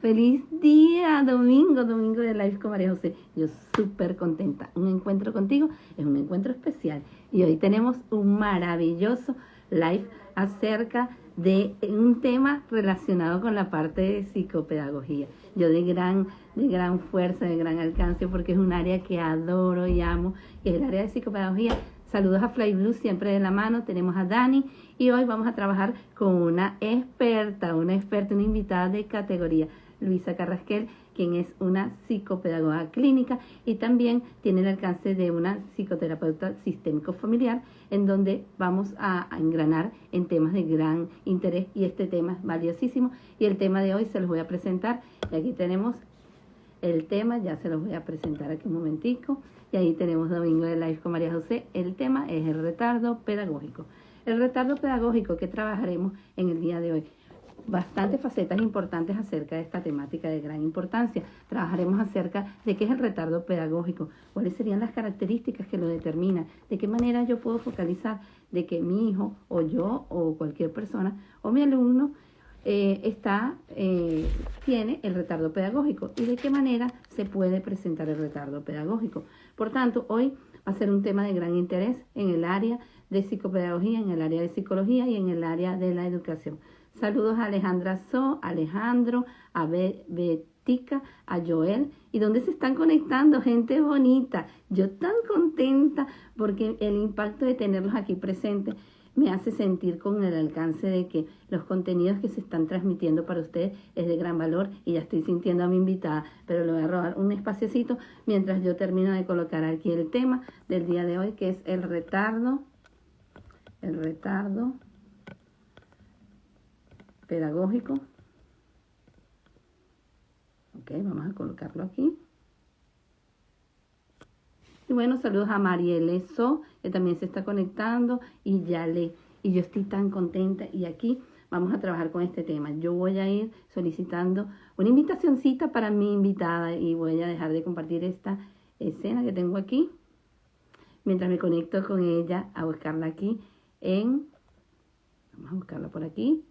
Feliz día, domingo de Live con María José. Yo súper contenta. Un encuentro contigo es un encuentro especial. Y hoy tenemos un maravilloso live acerca de un tema relacionado con la parte de psicopedagogía. Yo de gran fuerza, de gran alcance, porque es un área que adoro y amo, que es el área de psicopedagogía. Saludos a Fly Blue, siempre de la mano. Tenemos a Dani y hoy vamos a trabajar con una experta, una invitada de categoría. Luisa Carrasquel, quien es una psicopedagoga clínica y también tiene el alcance de una psicoterapeuta sistémico familiar, en donde vamos a engranar en temas de gran interés, y este tema es valiosísimo, y el tema de hoy se los voy a presentar, y aquí tenemos el tema, ya se los voy a presentar aquí un momentico, y ahí tenemos Domingo de Live con María José. El tema es el retardo pedagógico. El retardo pedagógico que trabajaremos en el día de hoy. Bastantes facetas importantes acerca de esta temática de gran importancia. Trabajaremos acerca de qué es el retardo pedagógico, cuáles serían las características que lo determinan, de qué manera yo puedo focalizar de que mi hijo o yo o cualquier persona o mi alumno tiene el retardo pedagógico y de qué manera se puede presentar el retardo pedagógico. Por tanto, hoy va a ser un tema de gran interés en el área de psicopedagogía, en el área de psicología y en el área de la educación. Saludos a Alejandra Alejandro, a Betica, a Joel, y donde se están conectando, gente bonita. Yo tan contenta porque el impacto de tenerlos aquí presentes me hace sentir con el alcance de que los contenidos que se están transmitiendo para ustedes es de gran valor, y ya estoy sintiendo a mi invitada, pero le voy a robar un espaciocito mientras yo termino de colocar aquí el tema del día de hoy, que es el retardo pedagógico. Ok, vamos a colocarlo aquí. Y bueno, saludos a Marielle So, que también se está conectando, y y yo estoy tan contenta, y aquí vamos a trabajar con este tema. Yo voy a ir solicitando una invitacioncita para mi invitada, y voy a dejar de compartir esta escena que tengo aquí, mientras me conecto con ella a buscarla aquí vamos a buscarla por aquí,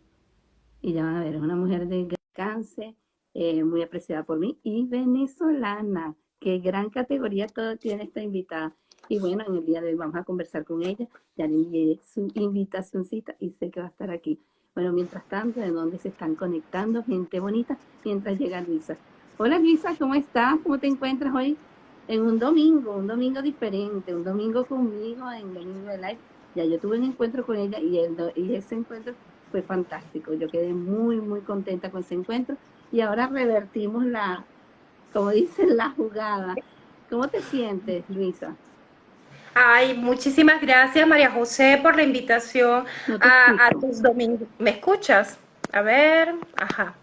y ya van a ver, es una mujer de alcance, muy apreciada por mí, y venezolana. Qué gran categoría todo tiene esta invitada. Y bueno, en el día de hoy vamos a conversar con ella. Ya le envié su invitacioncita y sé que va a estar aquí. Bueno, mientras tanto, ¿de dónde se están conectando? Gente bonita, mientras llega Luisa. Hola Luisa, ¿cómo estás? ¿Cómo te encuentras hoy? En un domingo diferente, un domingo conmigo en Domingo de Live. Ya yo tuve un encuentro con ella, y ese encuentro fue fantástico. Yo quedé muy contenta con ese encuentro, y ahora revertimos como dicen, la jugada. ¿Cómo te sientes, Luisa? Ay, muchísimas gracias, María José, por la invitación No te a escucho. tus domingos. ¿Me escuchas? A ver, ajá.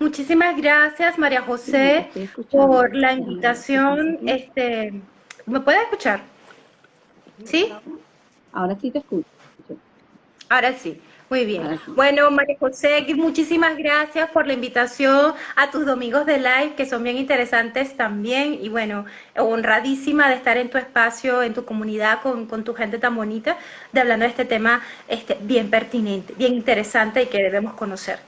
Muchísimas gracias, María Sí, no te José, estoy escuchando. por la Déjame ver qué pasa invitación. aquí. ¿Me puedes escuchar? ¿Sí? Ahora sí te escucho. Ahora sí, muy bien. Ahora sí. Bueno, María José, muchísimas gracias por la invitación a tus domingos de live, que son bien interesantes también. Y bueno, honradísima de estar en tu espacio, en tu comunidad, con tu gente tan bonita, de hablando de este tema bien pertinente, bien interesante y que debemos conocer.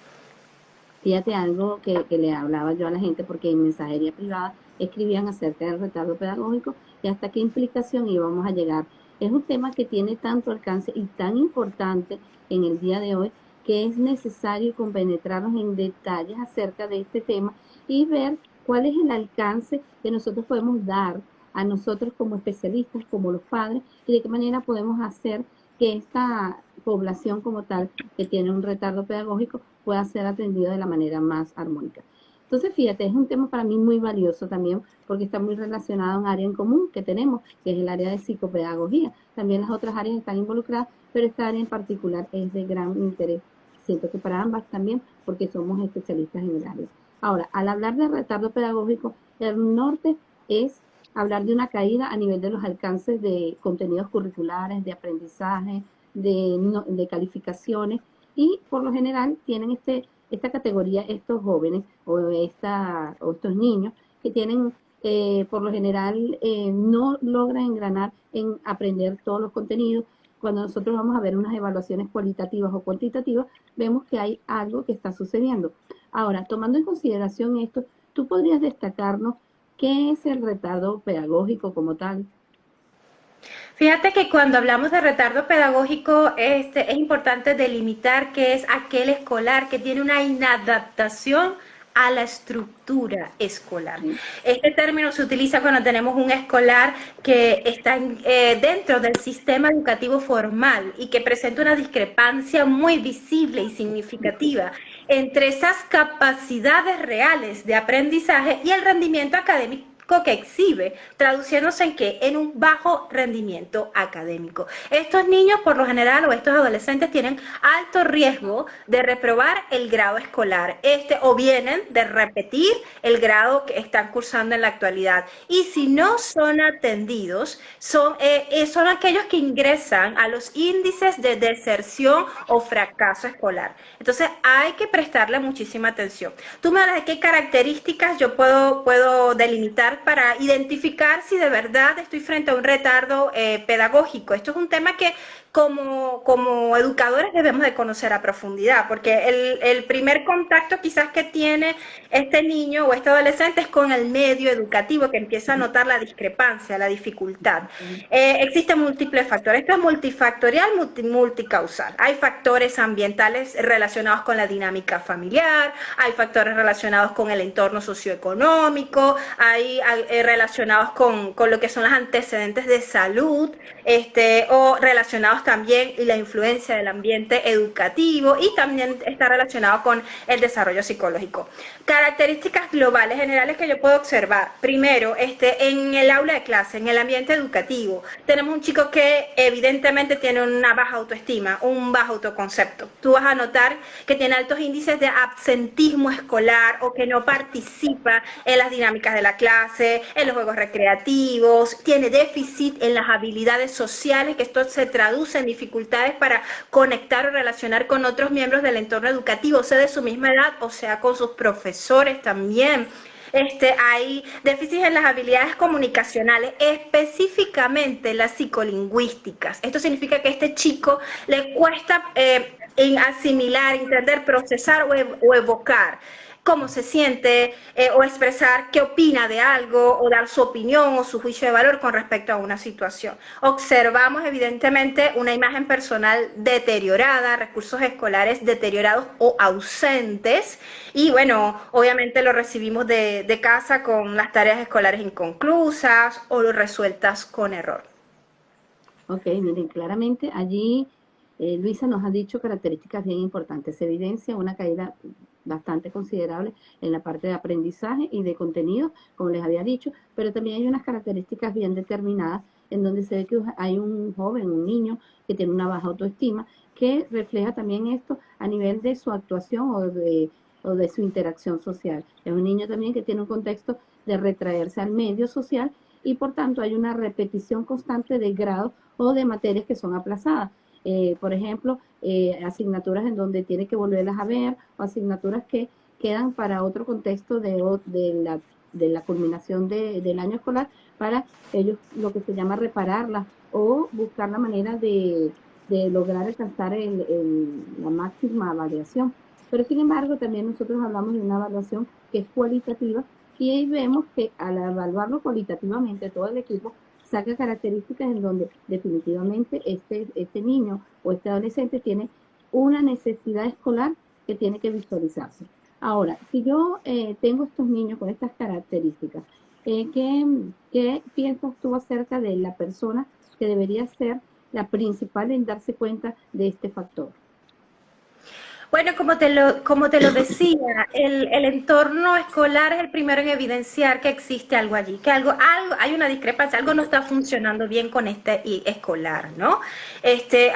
Fíjate algo que le hablaba yo a la gente, porque en mensajería privada escribían acerca del retardo pedagógico y hasta qué implicación íbamos a llegar. Es un tema que tiene tanto alcance y tan importante en el día de hoy, que es necesario compenetrarnos en detalles acerca de este tema y ver cuál es el alcance que nosotros podemos dar a nosotros como especialistas, como los padres, y de qué manera podemos hacer que esta población como tal, que tiene un retardo pedagógico, pueda ser atendido de la manera más armónica. Entonces, fíjate, es un tema para mí muy valioso también, porque está muy relacionado a un área en común que tenemos, que es el área de psicopedagogía. También las otras áreas están involucradas, pero esta área en particular es de gran interés. Siento que para ambas también, porque somos especialistas en el área. Ahora, al hablar de retardo pedagógico, el norte es hablar de una caída a nivel de los alcances de contenidos curriculares, de aprendizaje, de calificaciones, y por lo general tienen esta categoría estos jóvenes o estos niños que tienen, por lo general, no logran engranar en aprender todos los contenidos. Cuando nosotros vamos a ver unas evaluaciones cualitativas o cuantitativas, vemos que hay algo que está sucediendo. Ahora, tomando en consideración esto, ¿tú podrías destacarnos qué es el retardo pedagógico como tal? Fíjate que cuando hablamos de retardo pedagógico, es importante delimitar que es aquel escolar que tiene una inadaptación a la estructura escolar. Este término se utiliza cuando tenemos un escolar que está dentro del sistema educativo formal y que presenta una discrepancia muy visible y significativa entre esas capacidades reales de aprendizaje y el rendimiento académico que exhibe, traduciéndose en qué, en un bajo rendimiento académico. Estos niños, por lo general, o estos adolescentes, tienen alto riesgo de reprobar el grado escolar, o vienen de repetir el grado que están cursando en la actualidad. Y si no son atendidos, son aquellos que ingresan a los índices de deserción o fracaso escolar. Entonces, hay que prestarle muchísima atención. Tú me hablas de qué características yo puedo delimitar para identificar si de verdad estoy frente a un retardo pedagógico. Esto es un tema que como educadores debemos de conocer a profundidad, porque el primer contacto quizás que tiene este niño o este adolescente es con el medio educativo, que empieza a notar la discrepancia, la dificultad. Existen múltiples factores, esto es multifactorial, multicausal. Hay factores ambientales relacionados con la dinámica familiar, hay factores relacionados con el entorno socioeconómico, hay relacionados con lo que son los antecedentes de salud, o relacionados también y la influencia del ambiente educativo, y también está relacionado con el desarrollo psicológico. Características globales generales que yo puedo observar. Primero, en el aula de clase, en el ambiente educativo, tenemos un chico que evidentemente tiene una baja autoestima, un bajo autoconcepto. Tú vas a notar que tiene altos índices de absentismo escolar o que no participa en las dinámicas de la clase, en los juegos recreativos, tiene déficit en las habilidades sociales, que esto se traduce en dificultades para conectar o relacionar con otros miembros del entorno educativo, sea de su misma edad o sea con sus profesores también. Hay déficits en las habilidades comunicacionales, específicamente las psicolingüísticas. Esto significa que a este chico le cuesta en asimilar, entender, procesar o evocar cómo se siente, o expresar qué opina de algo, o dar su opinión o su juicio de valor con respecto a una situación. Observamos evidentemente una imagen personal deteriorada, recursos escolares deteriorados o ausentes, y bueno, obviamente lo recibimos de casa con las tareas escolares inconclusas o resueltas con error. Ok, miren, claramente allí Luisa nos ha dicho características bien importantes. Se evidencia una caída bastante considerable en la parte de aprendizaje y de contenido, como les había dicho, pero también hay unas características bien determinadas en donde se ve que hay un joven, un niño que tiene una baja autoestima, que refleja también esto a nivel de su actuación o de su interacción social. Es un niño también que tiene un contexto de retraerse al medio social y por tanto hay una repetición constante de grados o de materias que son aplazadas. Por ejemplo, asignaturas en donde tiene que volverlas a ver, o asignaturas que quedan para otro contexto de la culminación del año escolar, para ellos lo que se llama repararlas o buscar la manera de lograr alcanzar la máxima evaluación. Pero sin embargo, también nosotros hablamos de una evaluación que es cualitativa, y ahí vemos que al evaluarlo cualitativamente todo el equipo saca características en donde definitivamente este niño o este adolescente tiene una necesidad escolar que tiene que visualizarse. Ahora, si yo tengo estos niños con estas características, ¿qué piensas tú acerca de la persona que debería ser la principal en darse cuenta de este factor? Bueno, como te lo decía, el entorno escolar es el primero en evidenciar que existe algo allí, que hay una discrepancia, algo no está funcionando bien con este escolar, ¿no?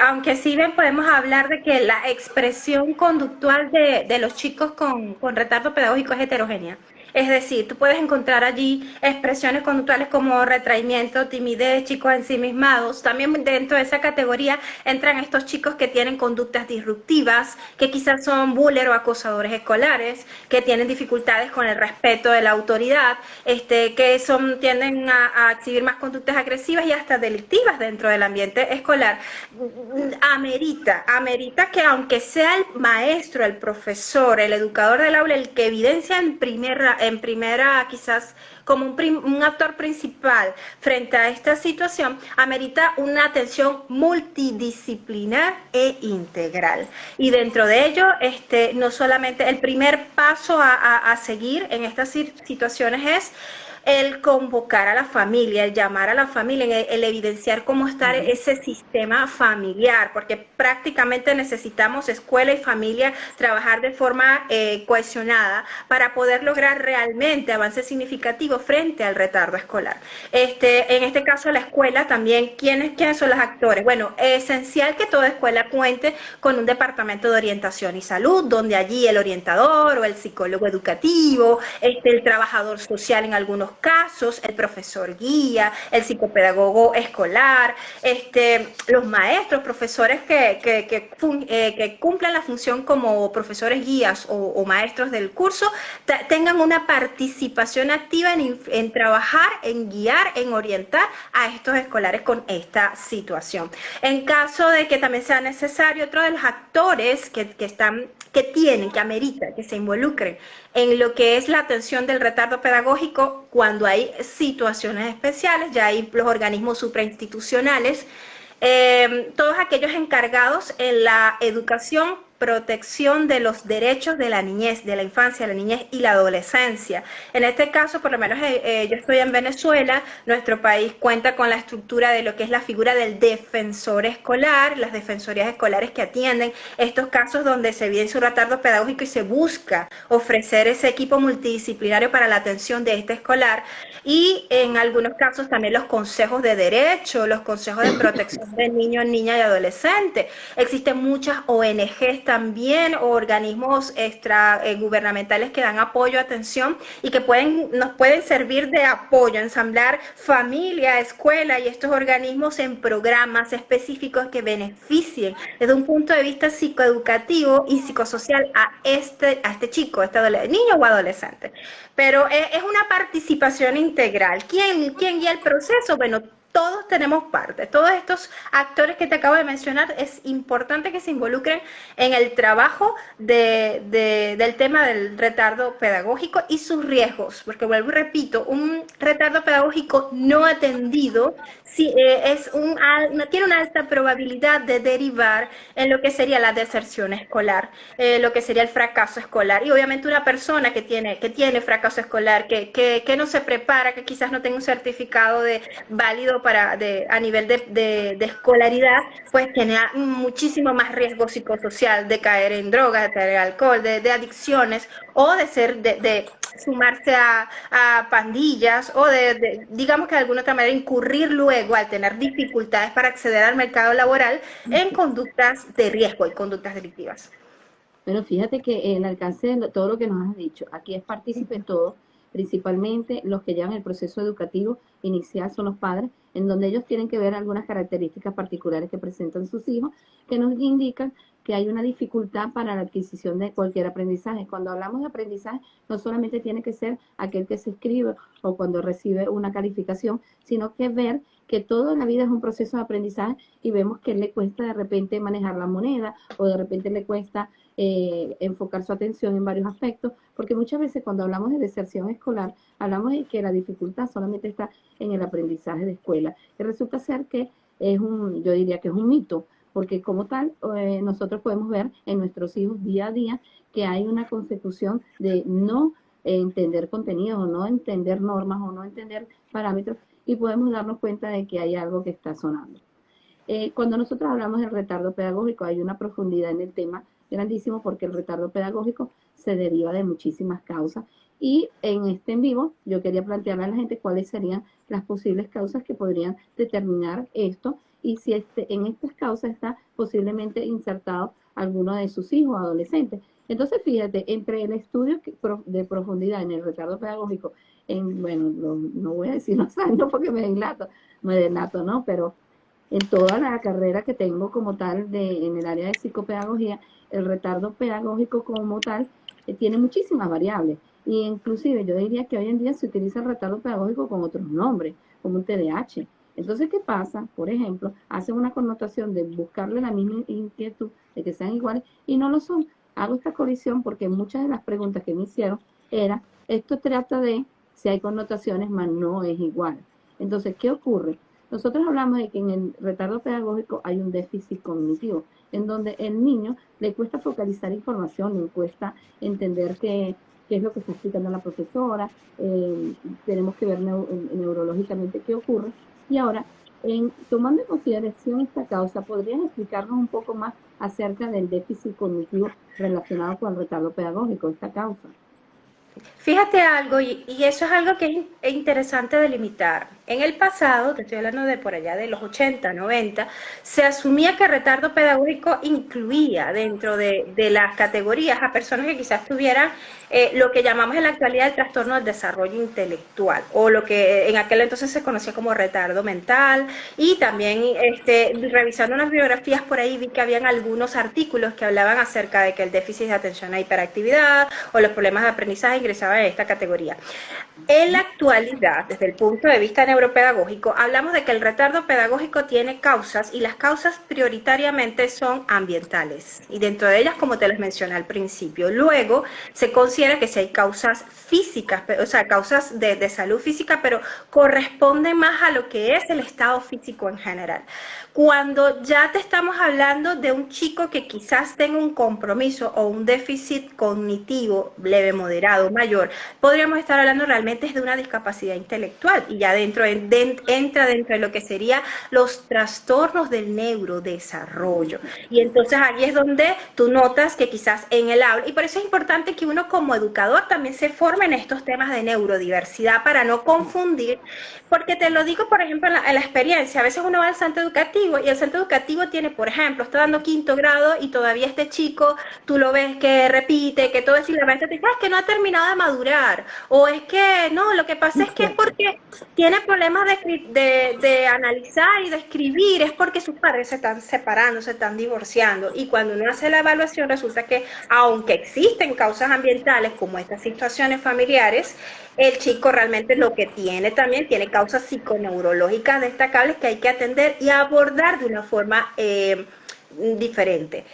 Aunque sí ven, podemos hablar de que la expresión conductual de los chicos con retardo pedagógico es heterogénea. Es decir, tú puedes encontrar allí expresiones conductuales como retraimiento, timidez, chicos ensimismados. También dentro de esa categoría entran estos chicos que tienen conductas disruptivas, que quizás son bullies o acosadores escolares, que tienen dificultades con el respeto de la autoridad, que tienden a exhibir más conductas agresivas y hasta delictivas dentro del ambiente escolar. Amerita que aunque sea el maestro, el profesor, el educador del aula, el que evidencia en primera quizás como un actor principal frente a esta situación, amerita una atención multidisciplinar e integral. Y dentro de ello, no solamente el primer paso a seguir en estas situaciones es el convocar a la familia, el llamar a la familia, el evidenciar cómo está ese sistema familiar, porque prácticamente necesitamos escuela y familia trabajar de forma cohesionada para poder lograr realmente avances significativos frente al retardo escolar. En este caso, la escuela también, ¿quiénes son los actores? Bueno, es esencial que toda escuela cuente con un departamento de orientación y salud, donde allí el orientador o el psicólogo educativo, el trabajador social en algunos casos, el profesor guía, el psicopedagogo escolar, los maestros, profesores que cumplan la función como profesores guías o maestros del curso, tengan una participación activa en trabajar, en guiar, en orientar a estos escolares con esta situación. En caso de que también sea necesario, otro de los actores que amerita que se involucren en lo que es la atención del retardo pedagógico cuando hay situaciones especiales, ya hay los organismos suprainstitucionales, todos aquellos encargados en la educación, protección de los derechos de la niñez, de la infancia, la niñez y la adolescencia. En este caso, por lo menos yo estoy en Venezuela, nuestro país cuenta con la estructura de lo que es la figura del defensor escolar, las defensorías escolares que atienden estos casos donde se evidencia un retardo pedagógico y se busca ofrecer ese equipo multidisciplinario para la atención de este escolar, y en algunos casos también los consejos de derecho, los consejos de protección de niños, niñas y adolescentes. Existen muchas ONGs también o organismos gubernamentales que dan apoyo, atención y que nos pueden servir de apoyo, ensamblar familia, escuela y estos organismos en programas específicos que beneficien desde un punto de vista psicoeducativo y psicosocial a este chico, niño o adolescente. Pero es una participación integral. ¿Quién guía el proceso? Bueno, todos tenemos parte. Todos estos actores que te acabo de mencionar, es importante que se involucren en el trabajo del tema del retardo pedagógico y sus riesgos, porque vuelvo y repito, un retardo pedagógico no atendido tiene una alta probabilidad de derivar en lo que sería la deserción escolar, lo que sería el fracaso escolar. Y obviamente una persona que tiene fracaso escolar, que no se prepara, que quizás no tenga un certificado válido a nivel de escolaridad, pues tiene muchísimo más riesgo psicosocial de caer en drogas, de caer en alcohol, de adicciones, o de sumarse a pandillas, o digamos que de alguna otra manera incurrir luego al tener dificultades para acceder al mercado laboral en conductas de riesgo y conductas delictivas. Pero fíjate que el alcance de todo lo que nos has dicho, aquí es partícipe todo, principalmente los que llevan el proceso educativo inicial son los padres, en donde ellos tienen que ver algunas características particulares que presentan sus hijos, que nos indican que hay una dificultad para la adquisición de cualquier aprendizaje. Cuando hablamos de aprendizaje, no solamente tiene que ser aquel que se escribe o cuando recibe una calificación, sino que ver que todo en la vida es un proceso de aprendizaje y vemos que le cuesta de repente manejar la moneda o de repente le cuesta enfocar su atención en varios aspectos, porque muchas veces cuando hablamos de deserción escolar, hablamos de que la dificultad solamente está en el aprendizaje de escuela. Y resulta ser que yo diría que es un mito, porque como tal, nosotros podemos ver en nuestros hijos día a día que hay una consecución de no entender contenidos o no entender normas o no entender parámetros y podemos darnos cuenta de que hay algo que está sonando. Cuando nosotros hablamos del retardo pedagógico hay una profundidad en el tema grandísimo porque el retardo pedagógico se deriva de muchísimas causas y en este en vivo yo quería plantearle a la gente cuáles serían las posibles causas que podrían determinar esto y si en estas causas está posiblemente insertado alguno de sus hijos adolescentes. Entonces, fíjate, entre el estudio de profundidad en el retardo pedagógico, bueno, no voy a decir los años porque me delato, ¿no? Pero en toda la carrera que tengo como tal en el área de psicopedagogía, el retardo pedagógico como tal tiene muchísimas variables. Y inclusive yo diría que hoy en día se utiliza el retardo pedagógico con otros nombres, como un TDAH. Entonces, ¿qué pasa? Por ejemplo, hacen una connotación de buscarle la misma inquietud, de que sean iguales, y no lo son. Hago esta colisión porque muchas de las preguntas que me hicieron era, esto trata de si hay connotaciones, mas no es igual. Entonces, ¿qué ocurre? Nosotros hablamos de que en el retardo pedagógico hay un déficit cognitivo, en donde el niño le cuesta focalizar información, le cuesta entender qué es lo que está explicando la profesora, tenemos que ver neurológicamente qué ocurre. Y ahora, tomando en consideración esta causa, ¿podrías explicarnos un poco más acerca del déficit cognitivo relacionado con el retardo pedagógico, esta causa? Fíjate algo, y eso es algo que es interesante delimitar. En el pasado, te estoy hablando de por allá de los 80, 90, se asumía que el retardo pedagógico incluía dentro de las categorías a personas que quizás tuvieran lo que llamamos en la actualidad el trastorno del desarrollo intelectual, o lo que en aquel entonces se conocía como retardo mental, y también revisando unas biografías por ahí vi que habían algunos artículos que hablaban acerca de que el déficit de atención e hiperactividad o los problemas de aprendizaje ingresaban en esta categoría. En la actualidad, desde el punto de vista neuropedagógico, hablamos de que el retardo pedagógico tiene causas y las causas prioritariamente son ambientales y dentro de ellas, como te les mencioné al principio, luego se considera que si hay causas físicas, o sea, causas de salud física, pero corresponden más a lo que es el estado físico en general. Cuando ya te estamos hablando de un chico que quizás tenga un compromiso o un déficit cognitivo leve, moderado, mayor, podríamos estar hablando realmente de una discapacidad intelectual y ya entra dentro de lo que sería los trastornos del neurodesarrollo. Y entonces ahí es donde tú notas que quizás en el aula, y por eso es importante que uno como educador también se forme en estos temas de neurodiversidad para no confundir, porque te lo digo, por ejemplo, en la experiencia, a veces uno va al centro educativo y el centro educativo tiene, por ejemplo, está dando 5º grado y todavía este chico, tú lo ves que repite, que todo eso, y la maestra te dice, es que no ha terminado de madurar, o es que no, lo que pasa es que es porque tiene problemas de analizar y de escribir, es porque sus padres se están separando, se están divorciando, y cuando uno hace la evaluación resulta que aunque existen causas ambientales como estas situaciones familiares, el chico realmente lo que también tiene causas psiconeurológicas destacables que hay que atender y abordar de una forma diferente.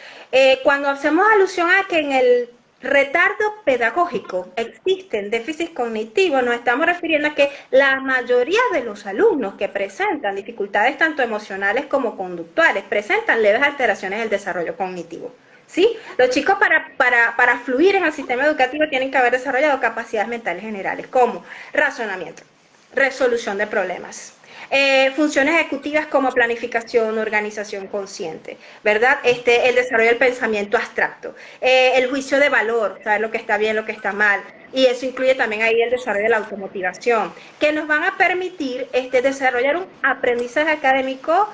Cuando hacemos alusión a que en el retardo pedagógico existen déficits cognitivos, nos estamos refiriendo a que la mayoría de los alumnos que presentan dificultades tanto emocionales como conductuales presentan leves alteraciones del desarrollo cognitivo. ¿Sí? Los chicos para fluir en el sistema educativo tienen que haber desarrollado capacidades mentales generales como razonamiento, resolución de problemas, funciones ejecutivas como planificación, organización consciente, ¿verdad? El desarrollo del pensamiento abstracto, el juicio de valor, saber lo que está bien, lo que está mal, y eso incluye también ahí el desarrollo de la automotivación, que nos van a permitir desarrollar un aprendizaje académico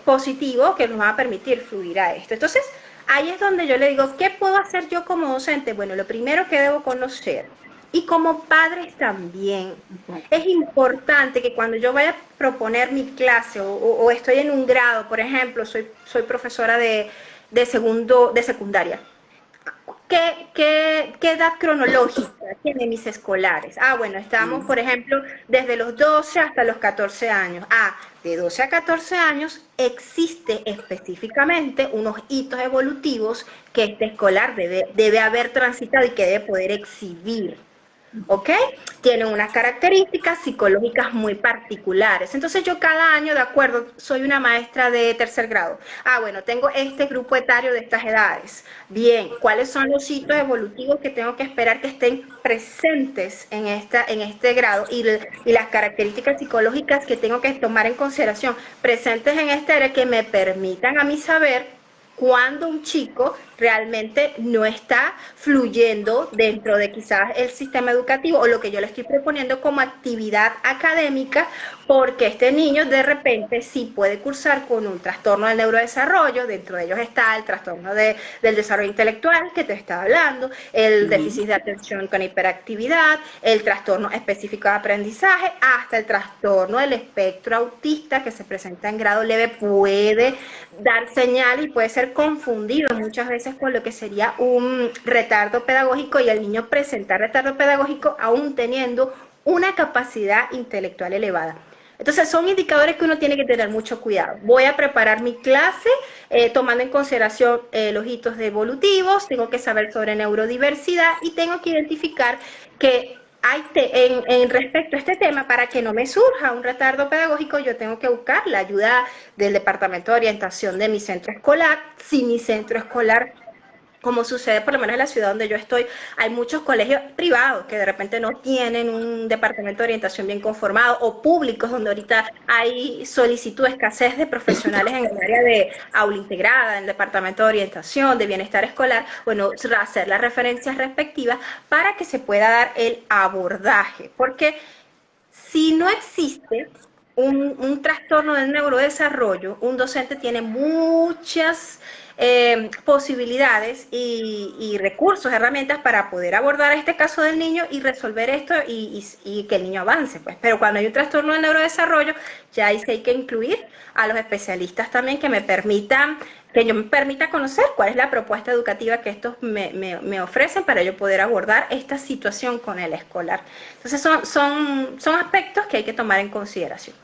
positivo que nos va a permitir fluir a esto. Entonces, ahí es donde yo le digo, ¿qué puedo hacer yo como docente? Bueno, lo primero que debo conocer, y como padres también, es importante que cuando yo vaya a proponer mi clase o estoy en un grado, por ejemplo, soy profesora de secundaria, ¿Qué edad cronológica tienen mis escolares? Bueno, estamos, por ejemplo, desde los 12 hasta los 14 años. De 12 a 14 años existe específicamente unos hitos evolutivos que este escolar debe haber transitado y que debe poder exhibir. ¿Ok? Tienen unas características psicológicas muy particulares. Entonces yo cada año, de acuerdo, soy una maestra de 3er grado. Bueno, tengo este grupo etario de estas edades. Bien, ¿cuáles son los hitos evolutivos que tengo que esperar que estén presentes en este grado? Y las características psicológicas que tengo que tomar en consideración presentes en este área que me permitan a mí saber cuando un chico realmente no está fluyendo dentro de quizás el sistema educativo o lo que yo le estoy proponiendo como actividad académica, porque este niño de repente sí puede cursar con un trastorno del neurodesarrollo, dentro de ellos está el trastorno del desarrollo intelectual que te estaba hablando, el Ujú. déficit de atención con hiperactividad, el trastorno específico de aprendizaje, hasta el trastorno del espectro autista que se presenta en grado leve, puede dar señal y puede ser confundido muchas veces con lo que sería un retardo pedagógico, y el niño presenta retardo pedagógico aún teniendo una capacidad intelectual elevada. Entonces son indicadores que uno tiene que tener mucho cuidado. Voy a preparar mi clase tomando en consideración los hitos evolutivos, tengo que saber sobre neurodiversidad y tengo que identificar que en respecto a este tema, para que no me surja un retardo pedagógico, yo tengo que buscar la ayuda del Departamento de Orientación de mi centro escolar. Si mi centro escolar, como sucede por lo menos en la ciudad donde yo estoy, hay muchos colegios privados que de repente no tienen un departamento de orientación bien conformado, o públicos donde ahorita hay solicitud, escasez de profesionales en el área de aula integrada, en el departamento de orientación, de bienestar escolar. Bueno, hacer las referencias respectivas para que se pueda dar el abordaje, porque si no existe un trastorno del neurodesarrollo, un docente tiene muchas posibilidades y recursos, herramientas para poder abordar este caso del niño y resolver esto y que el niño avance, pues. Pero cuando hay un trastorno del neurodesarrollo, ya ahí sí hay que incluir a los especialistas también que yo me permita conocer cuál es la propuesta educativa que estos me ofrecen para yo poder abordar esta situación con el escolar. Entonces son aspectos que hay que tomar en consideración.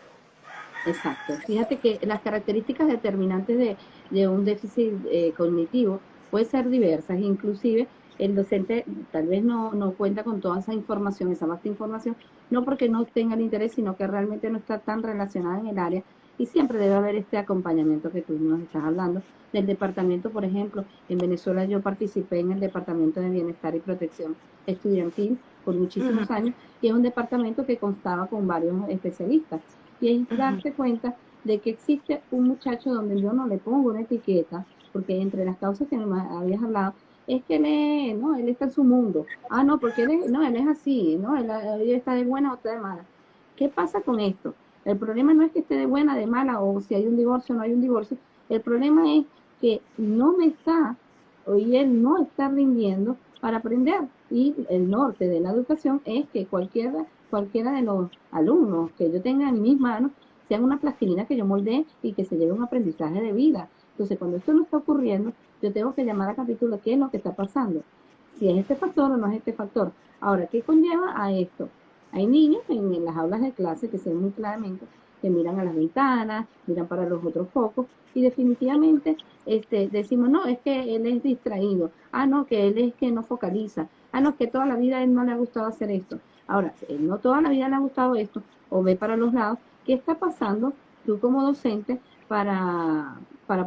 Exacto. Fíjate que las características determinantes de un déficit cognitivo pueden ser diversas, inclusive el docente tal vez no cuenta con toda esa información, esa vasta información, no porque no tenga el interés, sino que realmente no está tan relacionada en el área, y siempre debe haber este acompañamiento que tú nos estás hablando del departamento. Por ejemplo, en Venezuela yo participé en el Departamento de Bienestar y Protección Estudiantil por Uh -huh, muchísimos años, y es un departamento que constaba con varios especialistas, y es uh -huh. darse cuenta de que existe un muchacho donde yo no le pongo una etiqueta, porque entre las causas que me habías hablado, es que no, él está en su mundo. Ah, no, porque él es así, no, él está de buena o está de mala. ¿Qué pasa con esto? El problema no es que esté de buena, de mala, o si hay un divorcio o no hay un divorcio. El problema es que no me está, y él no está rindiendo para aprender. Y el norte de la educación es que cualquiera de los alumnos que yo tenga en mis manos sean una plastilina que yo moldee y que se lleve un aprendizaje de vida. Entonces, cuando esto no está ocurriendo, yo tengo que llamar a capítulo qué es lo que está pasando. Si es este factor o no es este factor. Ahora, ¿qué conlleva a esto? Hay niños en las aulas de clase que se ven muy claramente que miran a las ventanas, miran para los otros focos, y definitivamente decimos, no, es que él es distraído, ah, no, que él es que no focaliza, ah, no, que toda la vida a él no le ha gustado hacer esto. Ahora, si él no toda la vida le ha gustado esto, o ve para los lados, ¿qué está pasando tú como docente para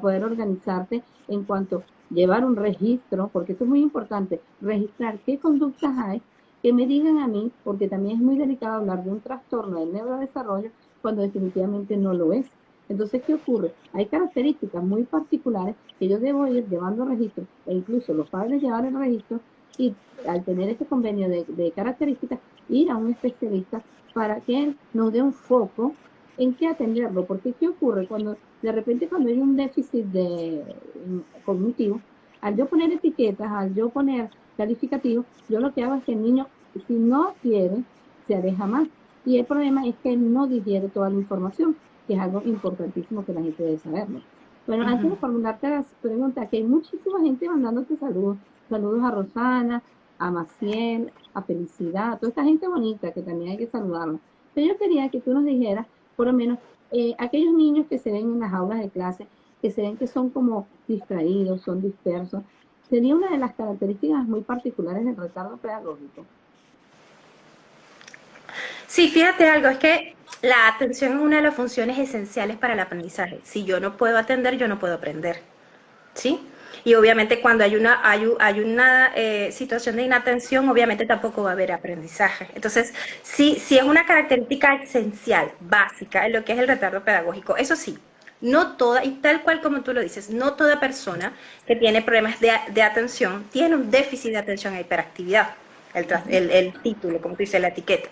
poder organizarte en cuanto a llevar un registro? Porque esto es muy importante, registrar qué conductas hay, que me digan a mí, porque también es muy delicado hablar de un trastorno del neurodesarrollo cuando definitivamente no lo es. Entonces, ¿qué ocurre? Hay características muy particulares que yo debo ir llevando registro, e incluso los padres llevar el registro, y al tener este convenio de características, ir a un especialista para que él nos dé un foco en qué atenderlo. Porque ¿qué ocurre? Cuando de repente cuando hay un déficit cognitivo, al yo poner etiquetas, al yo poner calificativos, yo lo que hago es que el niño, si no quiere, se aleja más. Y el problema es que él no digiere toda la información, que es algo importantísimo que la gente debe saberlo. Bueno, Uh antes -huh. de formularte las preguntas, que hay muchísima gente mandándote saludos. Saludos a Rosana, a Maciel, a Felicidad, a toda esta gente bonita que también hay que saludarla. Pero yo quería que tú nos dijeras, por lo menos, aquellos niños que se ven en las aulas de clase, que se ven que son como distraídos, son dispersos, sería una de las características muy particulares del retardo pedagógico. Sí, fíjate algo, es que la atención es una de las funciones esenciales para el aprendizaje. Si yo no puedo atender, yo no puedo aprender. ¿Sí? Y obviamente cuando hay una situación de inatención, obviamente tampoco va a haber aprendizaje. Entonces, sí es una característica esencial, básica, en lo que es el retardo pedagógico. Eso sí, No toda, y tal cual como tú lo dices, no toda persona que tiene problemas de atención tiene un déficit de atención e hiperactividad, el título, como tú dices, la etiqueta.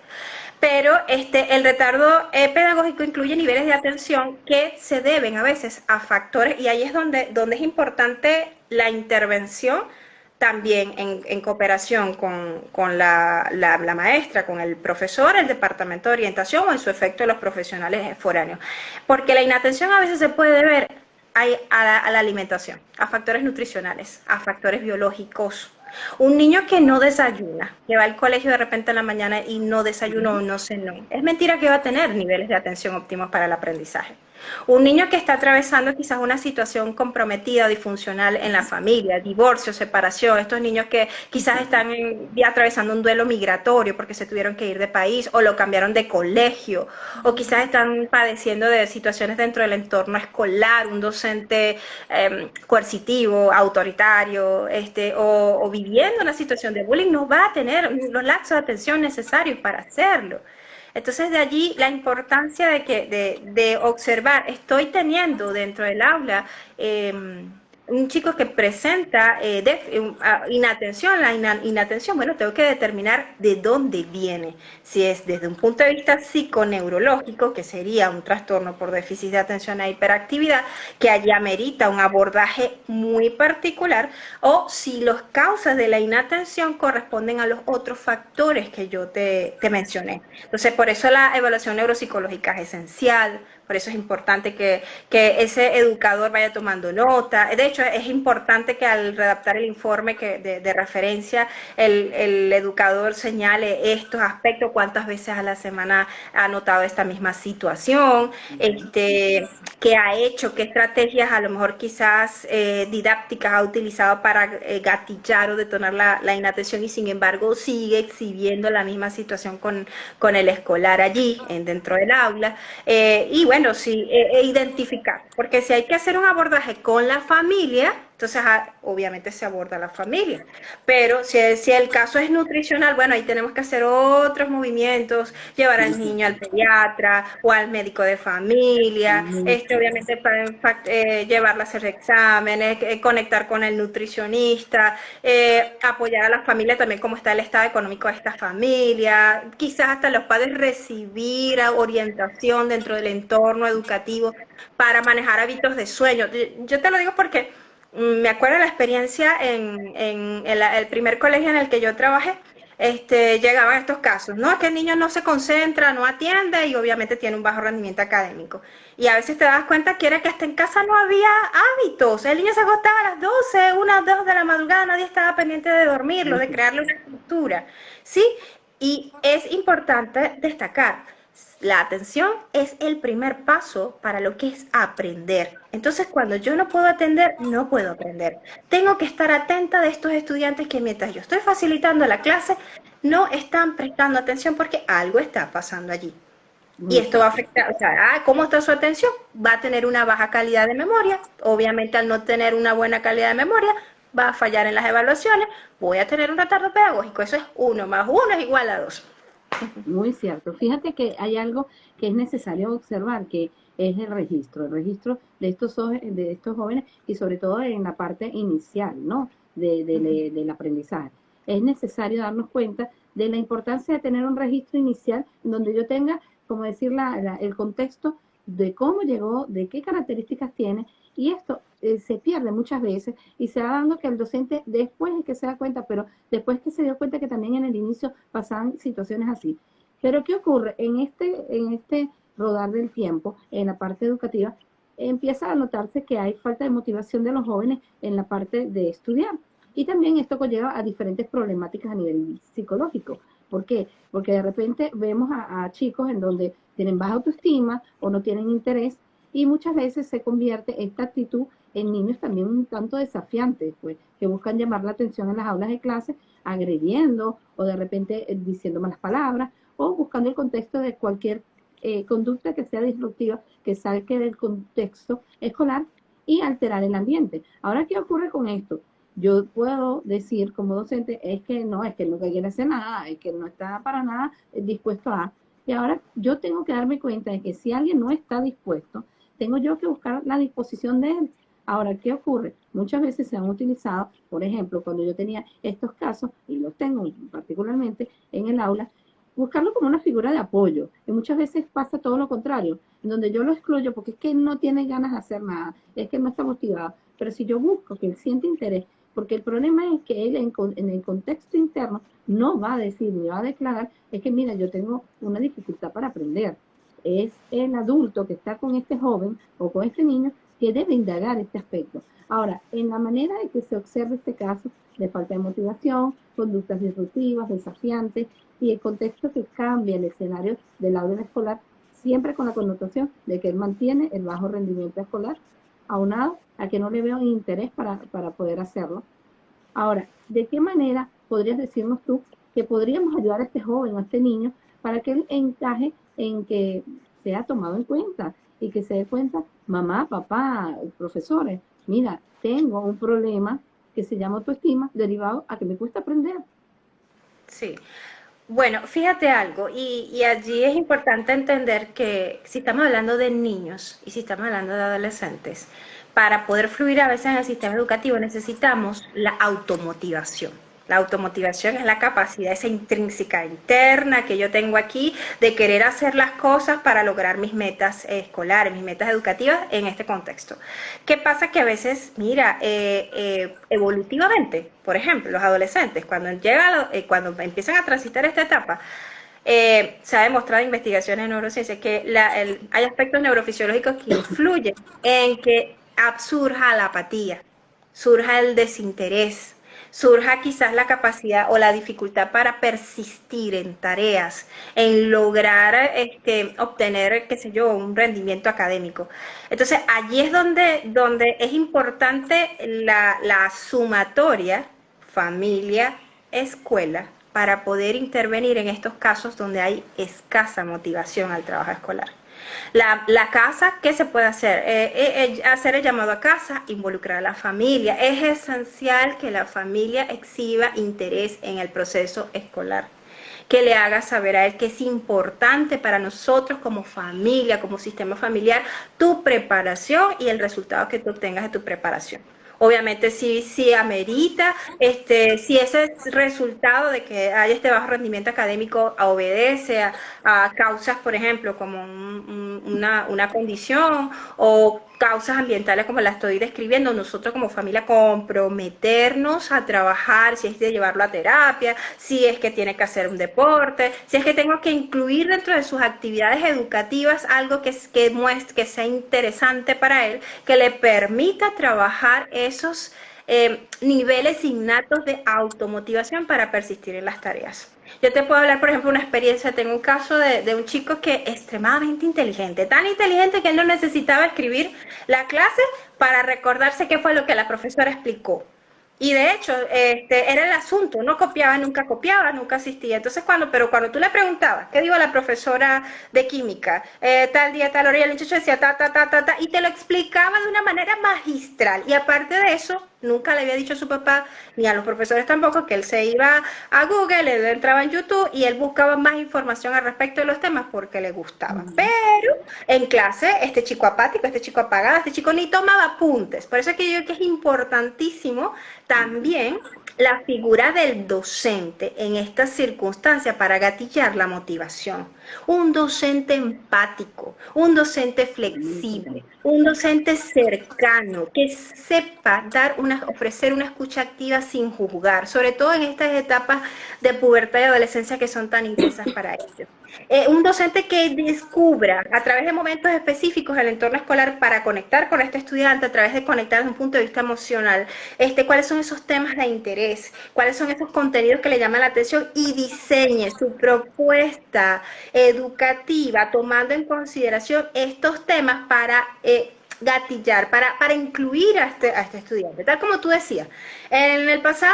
Pero el retardo pedagógico incluye niveles de atención que se deben a veces a factores, y ahí es donde es importante la intervención también en cooperación con la maestra, con el profesor, el departamento de orientación o en su efecto los profesionales foráneos. Porque la inatención a veces se puede deber a la alimentación, a factores nutricionales, a factores biológicos. Un niño que no desayuna, que va al colegio de repente en la mañana y no desayunó o no cenó, es mentira que va a tener niveles de atención óptimos para el aprendizaje. Un niño que está atravesando quizás una situación comprometida o disfuncional en la familia, divorcio, separación, estos niños que quizás están atravesando un duelo migratorio porque se tuvieron que ir de país o lo cambiaron de colegio, o quizás están padeciendo de situaciones dentro del entorno escolar, un docente coercitivo, autoritario, o viviendo una situación de bullying, no va a tener los lapsos de atención necesarios para hacerlo. Entonces de allí la importancia de observar, estoy teniendo dentro del aula un chico que presenta inatención, inatención, bueno, tengo que determinar de dónde viene. Si es desde un punto de vista psiconeurológico, que sería un trastorno por déficit de atención e hiperactividad, que allí amerita un abordaje muy particular, o si las causas de la inatención corresponden a los otros factores que yo te mencioné. Entonces, por eso la evaluación neuropsicológica es esencial. Por eso es importante que ese educador vaya tomando nota. De hecho, es importante que al redactar el informe de referencia, el educador señale estos aspectos, cuántas veces a la semana ha notado esta misma situación, qué ha hecho, qué estrategias a lo mejor quizás didácticas ha utilizado para gatillar o detonar la inatención, y sin embargo sigue exhibiendo la misma situación con el escolar allí, dentro del aula. Y bueno, sí, identificar, porque si hay que hacer un abordaje con la familia, entonces obviamente se aborda la familia, pero si el caso es nutricional, bueno, ahí tenemos que hacer otros movimientos, llevar al niño al pediatra o al médico de familia, obviamente para llevarla a hacer exámenes, conectar con el nutricionista, apoyar a la familia también, cómo está el estado económico de esta familia, quizás hasta los padres recibir orientación dentro del entorno educativo para manejar hábitos de sueño. Yo te lo digo porque me acuerdo de la experiencia en el primer colegio en el que yo trabajé. Llegaban estos casos, ¿no? Que el niño no se concentra, no atiende y obviamente tiene un bajo rendimiento académico. Y a veces te das cuenta que era que hasta en casa no había hábitos. El niño se acostaba a las 12, 1, 2 de la madrugada, nadie estaba pendiente de dormirlo, de crearle una estructura, ¿sí? Y es importante destacar, la atención es el primer paso para lo que es aprender. Entonces, cuando yo no puedo atender, no puedo aprender. Tengo que estar atenta de estos estudiantes que mientras yo estoy facilitando la clase, no están prestando atención porque algo está pasando allí. Y esto va a afectar, o sea, ¿cómo está su atención? Va a tener una baja calidad de memoria. Obviamente, al no tener una buena calidad de memoria, va a fallar en las evaluaciones, voy a tener un retardo pedagógico. Eso es 1 más 1 es igual a 2. Muy cierto. Fíjate que hay algo que es necesario observar, que es el registro de estos jóvenes y sobre todo en la parte inicial, ¿no? Del aprendizaje. Es necesario darnos cuenta de la importancia de tener un registro inicial donde yo tenga, como decir, el contexto de cómo llegó, de qué características tiene, y esto se pierde muchas veces y se va dando que el docente después es que se da cuenta, pero después que se dio cuenta que también en el inicio pasaban situaciones así. Pero ¿qué ocurre? En este rodar del tiempo, en la parte educativa, empieza a notarse que hay falta de motivación de los jóvenes en la parte de estudiar. Y también esto conlleva a diferentes problemáticas a nivel psicológico. ¿Por qué? Porque de repente vemos a chicos en donde tienen baja autoestima o no tienen interés, y muchas veces se convierte esta actitud en niños también un tanto desafiantes, pues, que buscan llamar la atención en las aulas de clase, agrediendo o de repente diciendo malas palabras o buscando el contexto de cualquier conducta que sea disruptiva, que salga del contexto escolar y alterar el ambiente. Ahora, ¿qué ocurre con esto? Yo puedo decir como docente, es que no quiere hacer nada, es que no está para nada dispuesto a... Y ahora yo tengo que darme cuenta de que si alguien no está dispuesto, tengo yo que buscar la disposición de él. Ahora, ¿qué ocurre? Muchas veces se han utilizado, por ejemplo, cuando yo tenía estos casos, y los tengo particularmente en el aula, buscarlo como una figura de apoyo. Y muchas veces pasa todo lo contrario, en donde yo lo excluyo porque es que él no tiene ganas de hacer nada, es que no está motivado. Pero si yo busco que él siente interés, porque el problema es que él en el contexto interno no va a decir ni va a declarar, es que mira, yo tengo una dificultad para aprender. Es el adulto que está con este joven o con este niño que debe indagar este aspecto. Ahora, en la manera de que se observa este caso de falta de motivación, conductas disruptivas, desafiantes y el contexto que cambia el escenario del aula escolar, siempre con la connotación de que él mantiene el bajo rendimiento escolar, aunado a que no le veo interés para poder hacerlo. Ahora, ¿de qué manera podrías decirnos tú que podríamos ayudar a este joven o a este niño para que él encaje en que sea tomado en cuenta y que se dé cuenta, mamá, papá, profesores, mira, tengo un problema que se llama autoestima derivado a que me cuesta aprender? Sí. Bueno, fíjate algo, y allí es importante entender que si estamos hablando de niños y si estamos hablando de adolescentes, para poder fluir a veces en el sistema educativo necesitamos la automotivación. La automotivación es la capacidad esa intrínseca interna que yo tengo aquí de querer hacer las cosas para lograr mis metas escolares, mis metas educativas en este contexto. ¿Qué pasa? Que a veces, mira, evolutivamente, por ejemplo, los adolescentes, cuando empiezan a transitar esta etapa, se ha demostrado en investigaciones en neurociencia que hay aspectos neurofisiológicos que influyen en que surja la apatía, surja el desinterés, surja quizás la capacidad o la dificultad para persistir en tareas, en lograr obtener, qué sé yo, un rendimiento académico. Entonces, allí es donde es importante la sumatoria familia, escuela, para poder intervenir en estos casos donde hay escasa motivación al trabajo escolar. La casa, ¿qué se puede hacer? Hacer el llamado a casa, involucrar a la familia. Es esencial que la familia exhiba interés en el proceso escolar, que le haga saber a él que es importante para nosotros como familia, como sistema familiar, tu preparación y el resultado que tú obtengas de tu preparación. Obviamente si amerita, si ese resultado de que haya este bajo rendimiento académico obedece a causas, por ejemplo, como una condición o causas ambientales como la estoy describiendo, nosotros como familia comprometernos a trabajar, si es de llevarlo a terapia, si es que tiene que hacer un deporte, si es que tengo que incluir dentro de sus actividades educativas algo que sea interesante para él, que le permita trabajar esos niveles innatos de automotivación para persistir en las tareas. Yo te puedo hablar, por ejemplo, una experiencia, tengo un caso de un chico que es extremadamente inteligente, tan inteligente que él no necesitaba escribir la clase para recordarse qué fue lo que la profesora explicó. Y de hecho, era el asunto, no copiaba, nunca asistía. Entonces, pero cuando tú le preguntabas, ¿qué dijo la profesora de química? Tal día, tal hora, y el muchacho decía y te lo explicaba de una manera magistral. Y aparte de eso, nunca le había dicho a su papá, ni a los profesores tampoco, que él se iba a Google, él entraba en YouTube y él buscaba más información al respecto de los temas porque le gustaba. Pero en clase, este chico apático, este chico apagado, este chico ni tomaba apuntes. Por eso es que yo creo que es importantísimo también la figura del docente en estas circunstancias para gatillar la motivación. Un docente empático, un docente flexible, un docente cercano, que sepa ofrecer una escucha activa sin juzgar, sobre todo en estas etapas de pubertad y adolescencia que son tan intensas para ellos. Un docente que descubra a través de momentos específicos el entorno escolar para conectar con este estudiante, a través de conectar desde un punto de vista emocional, cuáles son esos temas de interés, cuáles son esos contenidos que le llaman la atención y diseñe su propuesta educativa tomando en consideración estos temas para gatillar, para incluir a este estudiante, tal como tú decías. En el pasado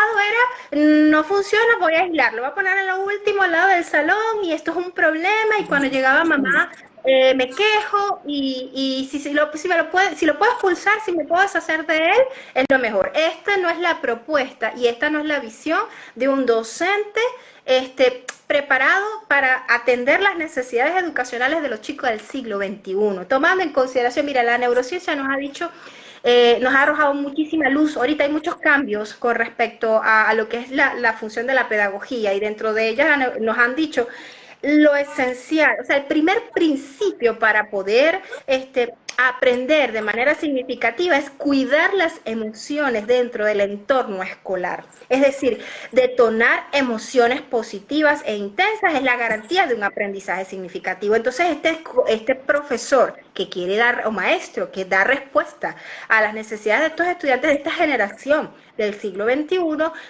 no funciona, voy a aislarlo, voy a poner en lo último al lado del salón y esto es un problema, y cuando llegaba mamá me quejo y si lo puedo expulsar, si me puedo deshacer de él, es lo mejor. Esta no es la propuesta y esta no es la visión de un docente preparado para atender las necesidades educacionales de los chicos del siglo XXI, tomando en consideración, mira, la neurociencia nos ha dicho, nos ha arrojado muchísima luz. Ahorita hay muchos cambios con respecto a lo que es la función de la pedagogía y dentro de ellas nos han dicho lo esencial, o sea, el primer principio para poder aprender de manera significativa es cuidar las emociones dentro del entorno escolar. Es decir, detonar emociones positivas e intensas es la garantía de un aprendizaje significativo. Entonces, este profesor que quiere dar, o maestro que da respuesta a las necesidades de estos estudiantes de esta generación del siglo XXI,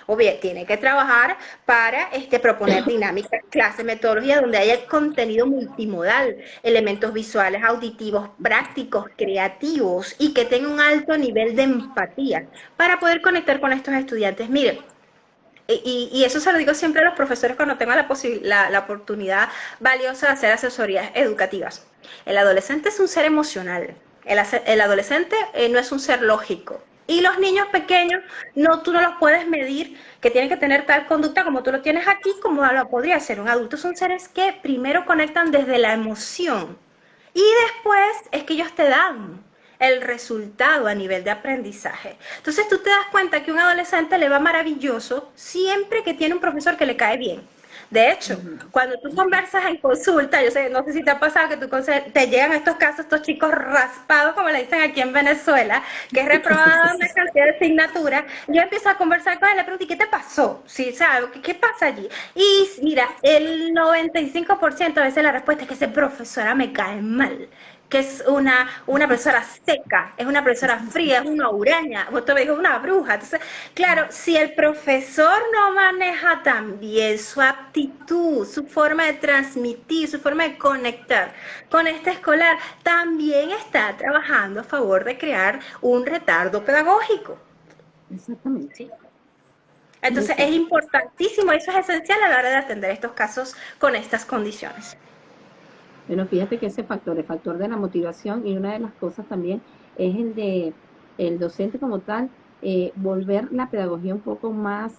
o bien tiene que trabajar para proponer dinámicas, clases, metodologías donde haya contenido multimodal, elementos visuales, auditivos, prácticos, creativos y que tenga un alto nivel de empatía para poder conectar con estos estudiantes. Miren, y eso se lo digo siempre a los profesores cuando tengan la oportunidad valiosa de hacer asesorías educativas. El adolescente es un ser emocional. El adolescente no es un ser lógico. Y los niños pequeños, tú no los puedes medir que tienen que tener tal conducta como tú lo tienes aquí, como lo podría ser un adulto. Son seres que primero conectan desde la emoción y después es que ellos te dan el resultado a nivel de aprendizaje. Entonces tú te das cuenta que a un adolescente le va maravilloso siempre que tiene un profesor que le cae bien. De hecho, cuando tú conversas en consulta, no sé si te ha pasado que te llegan estos casos, estos chicos raspados, como le dicen aquí en Venezuela, que es reprobada una cantidad de asignaturas, yo empiezo a conversar con él, le pregunto, ¿y qué te pasó? ¿Sí, sabes? ¿Qué pasa allí? Y mira, el 95% de veces la respuesta es que esa profesora me cae mal, que es una profesora seca, es una profesora fría, es una huraña, vos te me dijo una bruja. Entonces, claro, si el profesor no maneja tan bien su aptitud, su forma de transmitir, su forma de conectar con este escolar, también está trabajando a favor de crear un retardo pedagógico. Exactamente. ¿Sí? Entonces, es importantísimo, eso es esencial a la hora de atender estos casos con estas condiciones. Bueno, fíjate que ese factor, el factor de la motivación y una de las cosas también es el de el docente como tal, volver la pedagogía un poco más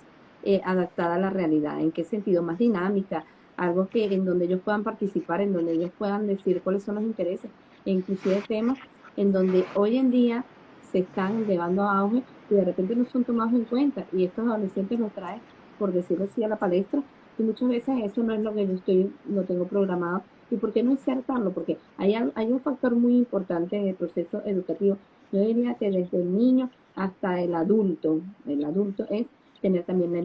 adaptada a la realidad. ¿En qué sentido? Más dinámica, algo que en donde ellos puedan participar, en donde ellos puedan decir cuáles son los intereses, e inclusive temas en donde hoy en día se están llevando a auge y de repente no son tomados en cuenta y estos adolescentes los traen, por decirlo así, a la palestra y muchas veces eso no es lo que lo tengo programado. ¿Y por qué no insertarlo? Porque hay un factor muy importante en el proceso educativo. Yo diría que desde el niño hasta el adulto es tener también la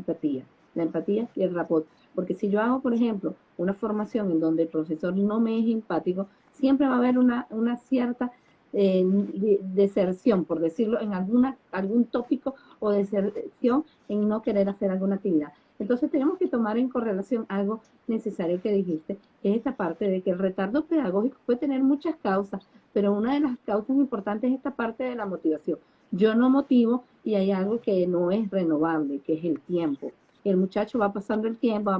empatía y el rapport. Porque si yo hago, por ejemplo, una formación en donde el profesor no me es empático, siempre va a haber una cierta deserción, por decirlo, en algún tópico o deserción en no querer hacer alguna actividad. Entonces tenemos que tomar en correlación algo necesario que dijiste, que es esta parte de que el retardo pedagógico puede tener muchas causas, pero una de las causas importantes es esta parte de la motivación. Yo no motivo y hay algo que no es renovable, que es el tiempo. El muchacho va pasando el tiempo,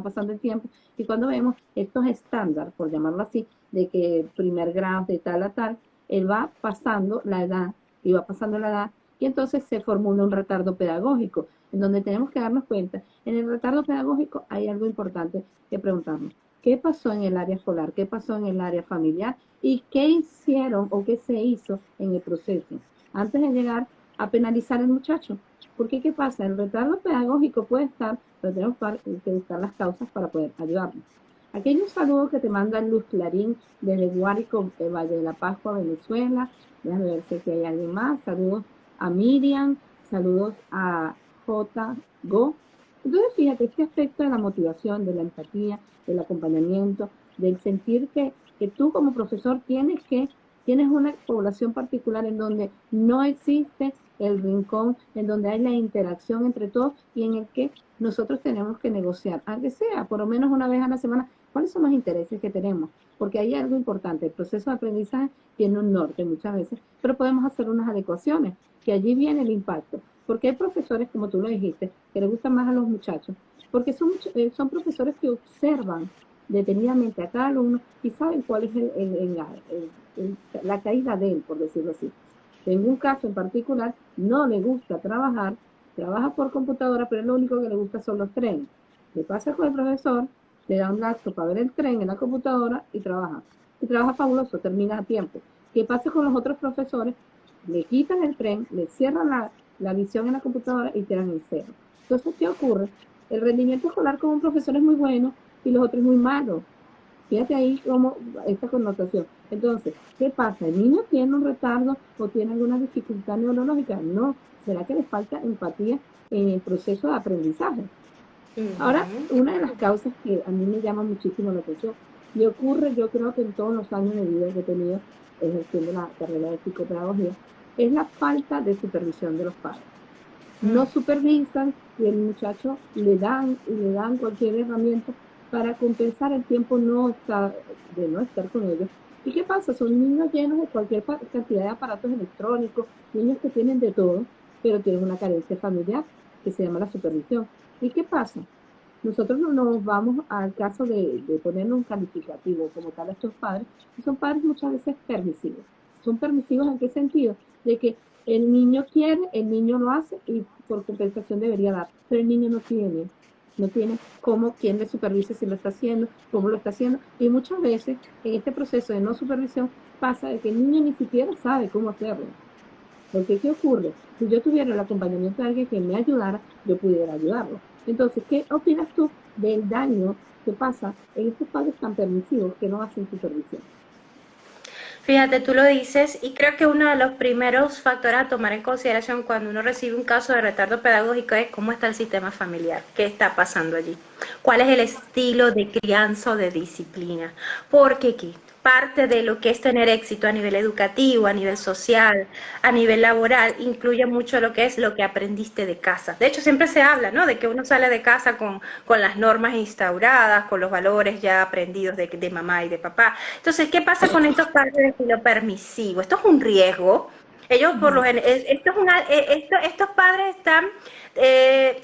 y cuando vemos estos estándares, por llamarlo así, de que primer grado de tal a tal, él va pasando la edad, y entonces se formula un retardo pedagógico, en donde tenemos que darnos cuenta, en el retardo pedagógico hay algo importante que preguntarnos. ¿Qué pasó en el área escolar? ¿Qué pasó en el área familiar? ¿Y qué hicieron o qué se hizo en el proceso? Antes de llegar a penalizar al muchacho. Porque ¿qué pasa? El retardo pedagógico puede estar, pero tenemos que buscar las causas para poder ayudarnos. Aquí hay un saludo que te manda Luz Clarín desde Guárico, Valle de la Pascua, Venezuela. Déjame ver si aquí hay alguien más. Saludos a Miriam, saludos a J. Go. Entonces, fíjate, este aspecto de la motivación, de la empatía, del acompañamiento, del sentir que tú como profesor tienes una población particular en donde no existe el rincón, en donde hay la interacción entre todos y en el que nosotros tenemos que negociar, aunque sea por lo menos una vez a la semana, cuáles son los intereses que tenemos, porque hay algo importante, el proceso de aprendizaje tiene un norte muchas veces, pero podemos hacer unas adecuaciones, que allí viene el impacto, porque hay profesores, como tú lo dijiste, que les gustan más a los muchachos, porque son profesores que observan detenidamente a cada alumno y saben cuál es la caída de él, por decirlo así. Tengo un caso en particular, no le gusta trabajar, trabaja por computadora, pero lo único que le gusta son los trenes. Le pasa con el profesor, le da un lapso para ver el tren en la computadora y trabaja. Y trabaja fabuloso, termina a tiempo. ¿Qué pasa con los otros profesores? Le quitan el tren, le cierran la visión en la computadora y quedan en cero. Entonces, ¿qué ocurre? El rendimiento escolar con un profesor es muy bueno y los otros muy malos. Fíjate ahí cómo esta connotación. Entonces, ¿qué pasa? ¿El niño tiene un retardo o tiene alguna dificultad neurológica? No. ¿Será que le falta empatía en el proceso de aprendizaje? Ahora, una de las causas que a mí me llama muchísimo la atención y ocurre, yo creo que en todos los años de vida que he tenido ejerciendo la carrera de psicopedagogía, es la falta de supervisión de los padres. No supervisan y el muchacho le dan cualquier herramienta para compensar el tiempo de no estar con ellos. ¿Y qué pasa? Son niños llenos de cualquier cantidad de aparatos electrónicos, niños que tienen de todo, pero tienen una carencia familiar que se llama la supervisión. ¿Y qué pasa? Nosotros no nos vamos al caso de ponerle un calificativo como tal a estos padres, y son padres muchas veces permisivos. ¿Son permisivos en qué sentido? De que el niño quiere, el niño lo hace y por compensación debería dar, pero el niño no tiene cómo, quién le supervise si lo está haciendo, cómo lo está haciendo, y muchas veces en este proceso de no supervisión pasa de que el niño ni siquiera sabe cómo hacerlo. Porque ¿qué ocurre? Si yo tuviera el acompañamiento de alguien que me ayudara, yo pudiera ayudarlo. Entonces, ¿qué opinas tú del daño que pasa en estos padres tan permisivos que no hacen supervisión? Fíjate, tú lo dices y creo que uno de los primeros factores a tomar en consideración cuando uno recibe un caso de retardo pedagógico es cómo está el sistema familiar, qué está pasando allí, cuál es el estilo de crianza o de disciplina, porque ¿qué? Parte de lo que es tener éxito a nivel educativo, a nivel social, a nivel laboral, incluye mucho lo que es lo que aprendiste de casa. De hecho, siempre se habla, ¿no? De que uno sale de casa con las normas instauradas, con los valores ya aprendidos de mamá y de papá. Entonces, ¿qué pasa con estos padres de estilo permisivo? Esto es un riesgo. Ellos, por lo general, estos padres están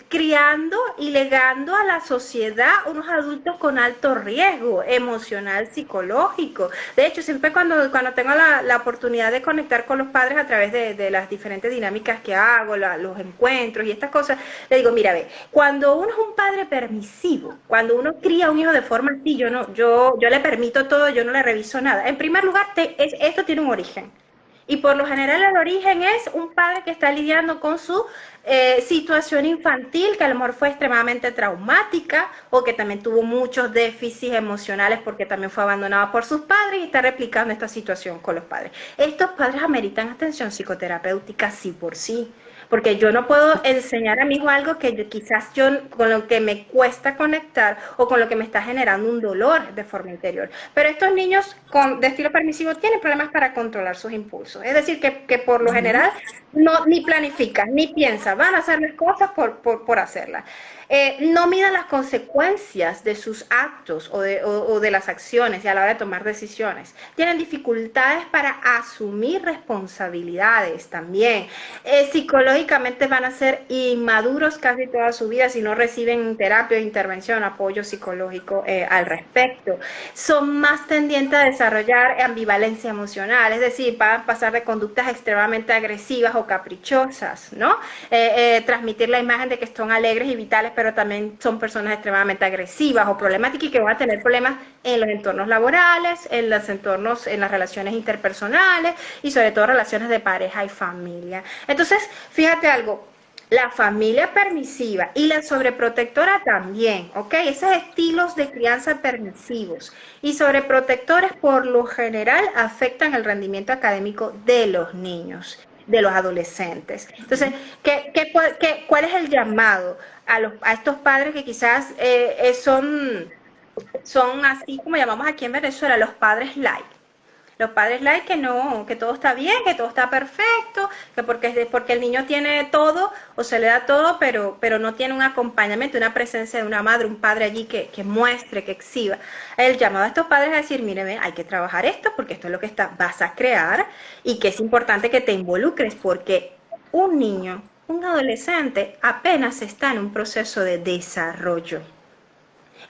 criando y legando a la sociedad unos adultos con alto riesgo emocional, psicológico. De hecho, siempre cuando tengo la oportunidad de conectar con los padres a través de las diferentes dinámicas que hago, los encuentros y estas cosas, le digo, mira, ve, cuando uno es un padre permisivo, cuando uno cría a un hijo de forma así, yo le permito todo, yo no le reviso nada. En primer lugar, esto tiene un origen. Y por lo general el origen es un padre que está lidiando con su situación infantil, que a lo mejor fue extremadamente traumática o que también tuvo muchos déficits emocionales porque también fue abandonado por sus padres y está replicando esta situación con los padres. Estos padres ameritan atención psicoterapéutica sí por sí. Porque yo no puedo enseñar a mi hijo algo que quizás con lo que me cuesta conectar o con lo que me está generando un dolor de forma interior. Pero estos niños de estilo permisivo tienen problemas para controlar sus impulsos. Es decir, que por lo general ni planifican, ni piensan, van a hacer las cosas por hacerlas. No midan las consecuencias de sus actos o de las acciones y a la hora de tomar decisiones. Tienen dificultades para asumir responsabilidades también. Psicológicamente van a ser inmaduros casi toda su vida si no reciben terapia, intervención, apoyo psicológico al respecto. Son más tendientes a desarrollar ambivalencia emocional, es decir, van a pasar de conductas extremadamente agresivas o caprichosas, ¿no? Transmitir la imagen de que son alegres y vitales, pero también son personas extremadamente agresivas o problemáticas y que van a tener problemas en los entornos laborales, en las relaciones interpersonales y sobre todo relaciones de pareja y familia. Entonces, fíjate algo, la familia permisiva y la sobreprotectora también, ¿ok? Esos estilos de crianza permisivos y sobreprotectores por lo general afectan el rendimiento académico de los niños, de los adolescentes. Entonces, ¿cuál es el llamado a estos padres que quizás son así como llamamos aquí en Venezuela, los padres light? Los padres light que todo está bien, que todo está perfecto, que porque el niño tiene todo o se le da todo, pero no tiene un acompañamiento, una presencia de una madre, un padre allí que muestre, que exhiba. El llamado a estos padres es decir, mire, hay que trabajar esto porque esto es lo que vas a crear y que es importante que te involucres porque un niño, un adolescente apenas está en un proceso de desarrollo.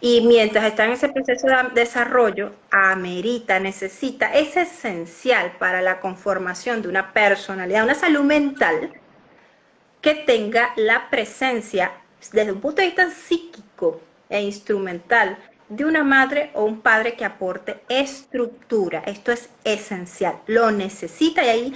Y mientras está en ese proceso de desarrollo, amerita, necesita, es esencial para la conformación de una personalidad, una salud mental, que tenga la presencia desde un punto de vista psíquico e instrumental de una madre o un padre que aporte estructura. Esto es esencial, lo necesita, y hay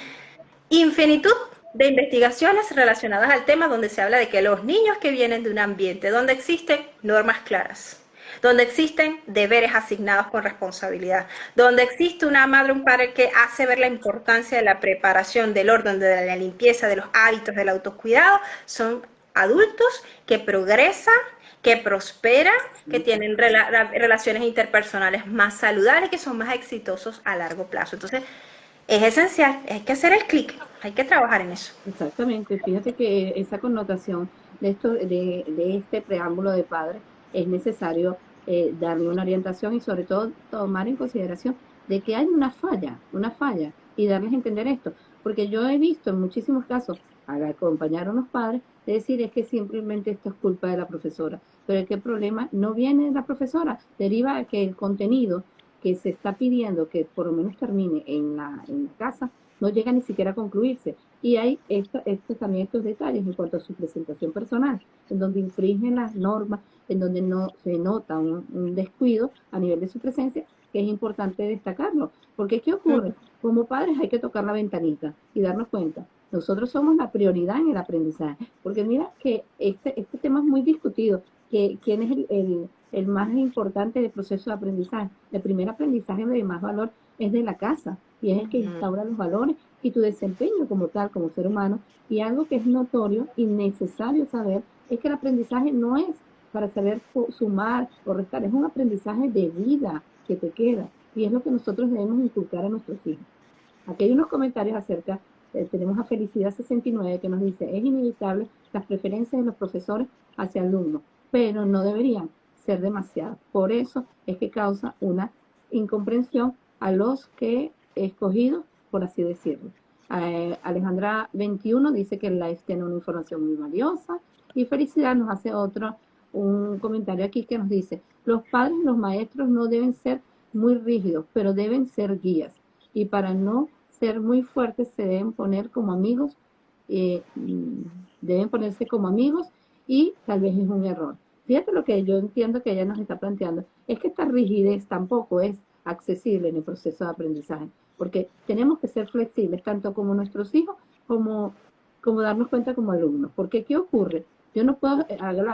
infinitud de investigaciones relacionadas al tema donde se habla de que los niños que vienen de un ambiente donde existen normas claras, donde existen deberes asignados con responsabilidad, donde existe una madre o un padre que hace ver la importancia de la preparación, del orden, de la limpieza, de los hábitos, del autocuidado, son adultos que progresan, que prosperan, que tienen relaciones interpersonales más saludables, que son más exitosos a largo plazo. Entonces, es esencial, hay que hacer el clic, hay que trabajar en eso. Exactamente, fíjate que esa connotación de esto, de este preámbulo de padre, es necesario darle una orientación y sobre todo tomar en consideración de que hay una falla, y darles a entender esto, porque yo he visto en muchísimos casos al acompañar a unos padres de decir es que simplemente esto es culpa de la profesora, pero es que el problema no viene de la profesora, deriva de que el contenido que se está pidiendo que por lo menos termine en la casa no llega ni siquiera a concluirse. Y hay también estos detalles en cuanto a su presentación personal, en donde infringen las normas, en donde no se nota un descuido a nivel de su presencia, que es importante destacarlo. Porque ¿qué ocurre? Como padres hay que tocar la ventanita y darnos cuenta. Nosotros somos la prioridad en el aprendizaje. Porque mira que este tema es muy discutido, que quién es el más importante del proceso de aprendizaje. El primer aprendizaje de más valor es de la casa, y es el que instaura los valores y tu desempeño como tal, como ser humano. Y algo que es notorio y necesario saber es que el aprendizaje no es para saber sumar o restar, es un aprendizaje de vida que te queda, y es lo que nosotros debemos inculcar a nuestros hijos. Aquí hay unos comentarios acerca, tenemos a Felicidad69 que nos dice, es inevitable las preferencias de los profesores hacia alumnos, pero no deberían ser demasiadas. Por eso es que causa una incomprensión a los que he escogido, por así decirlo. Alejandra 21 dice que el live tiene una información muy valiosa, y Felicidad nos hace un comentario aquí que nos dice, los padres y los maestros no deben ser muy rígidos, pero deben ser guías, y para no ser muy fuertes se deben poner como amigos, deben ponerse como amigos, y tal vez es un error. Fíjate lo que yo entiendo que ella nos está planteando, es que esta rigidez tampoco es accesible en el proceso de aprendizaje, porque tenemos que ser flexibles, tanto como nuestros hijos, como darnos cuenta como alumnos. Porque ¿qué ocurre? Yo no puedo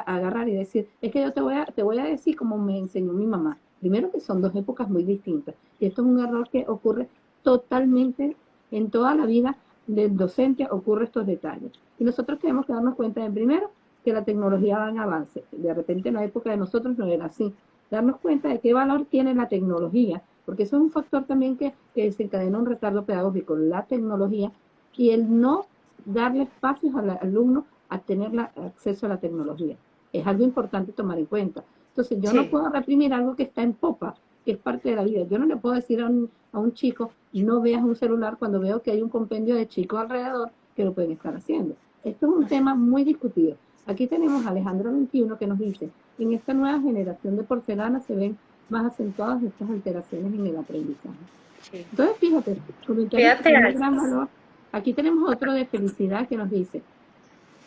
agarrar y decir, es que yo te voy a decir como me enseñó mi mamá. Primero que son dos épocas muy distintas, y esto es un error que ocurre totalmente en toda la vida del docente, ocurre estos detalles. Y nosotros tenemos que darnos cuenta de, primero, que la tecnología va en avance. De repente en la época de nosotros no era así. Darnos cuenta de qué valor tiene la tecnología, porque eso es un factor también que desencadena un retardo pedagógico, la tecnología, y el no darle espacios al alumno a tener acceso a la tecnología. Es algo importante tomar en cuenta. Entonces yo no puedo reprimir algo que está en popa, que es parte de la vida. Yo no le puedo decir a un chico, no veas un celular cuando veo que hay un compendio de chicos alrededor que lo pueden estar haciendo. Esto es un tema muy discutido. Aquí tenemos a Alejandro 21 que nos dice, en esta nueva generación de porcelana se ven más acentuadas estas alteraciones en el aprendizaje. Sí. Entonces, fíjate, comentarios que tienen gran valor. Aquí tenemos otro de Felicidad que nos dice,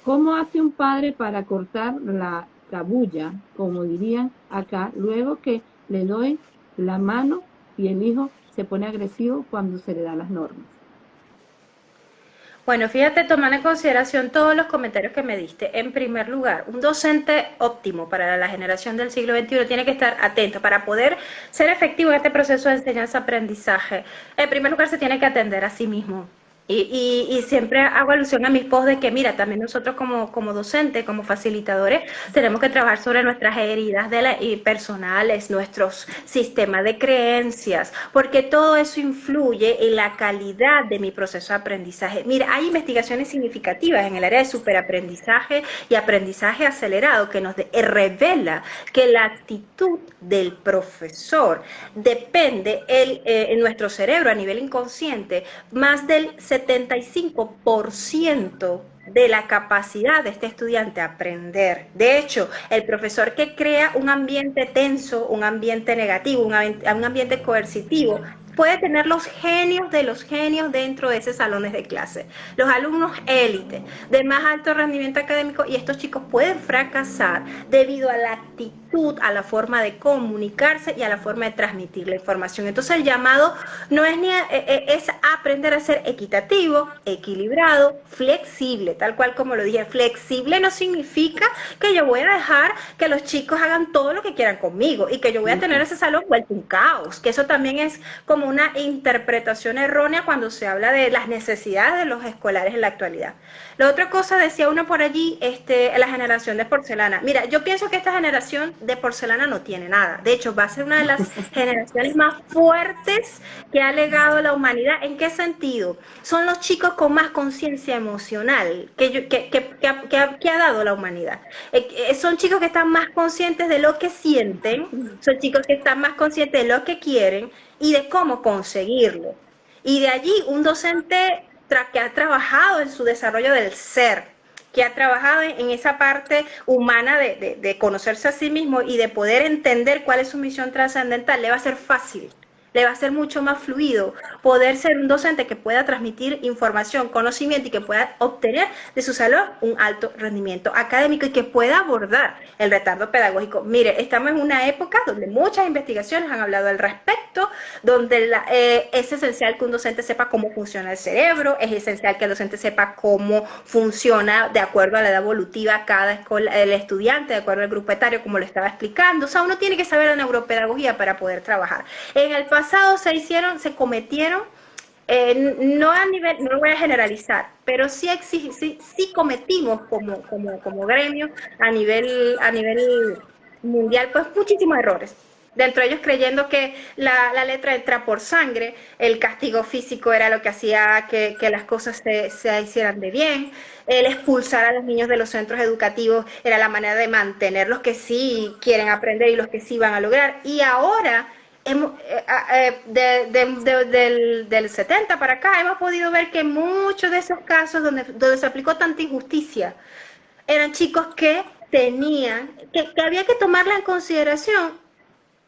¿cómo hace un padre para cortar la cabulla, como dirían acá, luego que le doy la mano y el hijo se pone agresivo cuando se le dan las normas? Bueno, fíjate, tomando en consideración todos los comentarios que me diste. En primer lugar, un docente óptimo para la generación del siglo XXI tiene que estar atento para poder ser efectivo en este proceso de enseñanza-aprendizaje. En primer lugar, se tiene que atender a sí mismo. Y siempre hago alusión a mis posts de que, mira, también nosotros como docentes, como facilitadores, tenemos que trabajar sobre nuestras heridas personales, nuestros sistemas de creencias, porque todo eso influye en la calidad de mi proceso de aprendizaje. Mira, hay investigaciones significativas en el área de superaprendizaje y aprendizaje acelerado que nos revela que la actitud del profesor depende en nuestro cerebro a nivel inconsciente más del 75% de la capacidad de este estudiante a aprender. De hecho, el profesor que crea un ambiente tenso, un ambiente negativo, un ambiente coercitivo, puede tener los genios de los genios dentro de esos salones de clase, los alumnos élite, de más alto rendimiento académico, y estos chicos pueden fracasar debido a la actitud, a la forma de comunicarse y a la forma de transmitir la información. Entonces el llamado no es es aprender a ser equitativo, equilibrado, flexible, tal cual como lo dije. Flexible no significa que yo voy a dejar que los chicos hagan todo lo que quieran conmigo y que yo voy a tener ese salón vuelto un caos, que eso también es como una interpretación errónea cuando se habla de las necesidades de los escolares en la actualidad. La otra cosa, decía uno por allí, la generación de porcelana. Mira, yo pienso que esta generación de porcelana no tiene nada. De hecho, va a ser una de las generaciones más fuertes que ha legado la humanidad. ¿En qué sentido? Son los chicos con más conciencia emocional que ha dado la humanidad. Son chicos que están más conscientes de lo que sienten, son chicos que están más conscientes de lo que quieren y de cómo conseguirlo. Y de allí un docente que ha trabajado en su desarrollo del ser, que ha trabajado en esa parte humana de conocerse a sí mismo y de poder entender cuál es su misión trascendental, le va a ser fácil, le va a ser mucho más fluido poder ser un docente que pueda transmitir información, conocimiento y que pueda obtener de su salón un alto rendimiento académico y que pueda abordar el retardo pedagógico. Mire, estamos en una época donde muchas investigaciones han hablado al respecto, donde es esencial que un docente sepa cómo funciona el cerebro, es esencial que el docente sepa cómo funciona de acuerdo a la edad evolutiva el estudiante, de acuerdo al grupo etario, como lo estaba explicando. O sea, uno tiene que saber la neuropedagogía para poder trabajar. En el pasado se cometieron, no a nivel, no lo voy a generalizar, pero sí cometimos como gremio a nivel mundial, pues muchísimos errores. Dentro de ellos creyendo que la letra entra por sangre, el castigo físico era lo que hacía que las cosas se hicieran de bien, el expulsar a los niños de los centros educativos era la manera de mantener los que sí quieren aprender y los que sí van a lograr. Y ahora del 70 para acá hemos podido ver que muchos de esos casos donde se aplicó tanta injusticia eran chicos que había que tomarla en consideración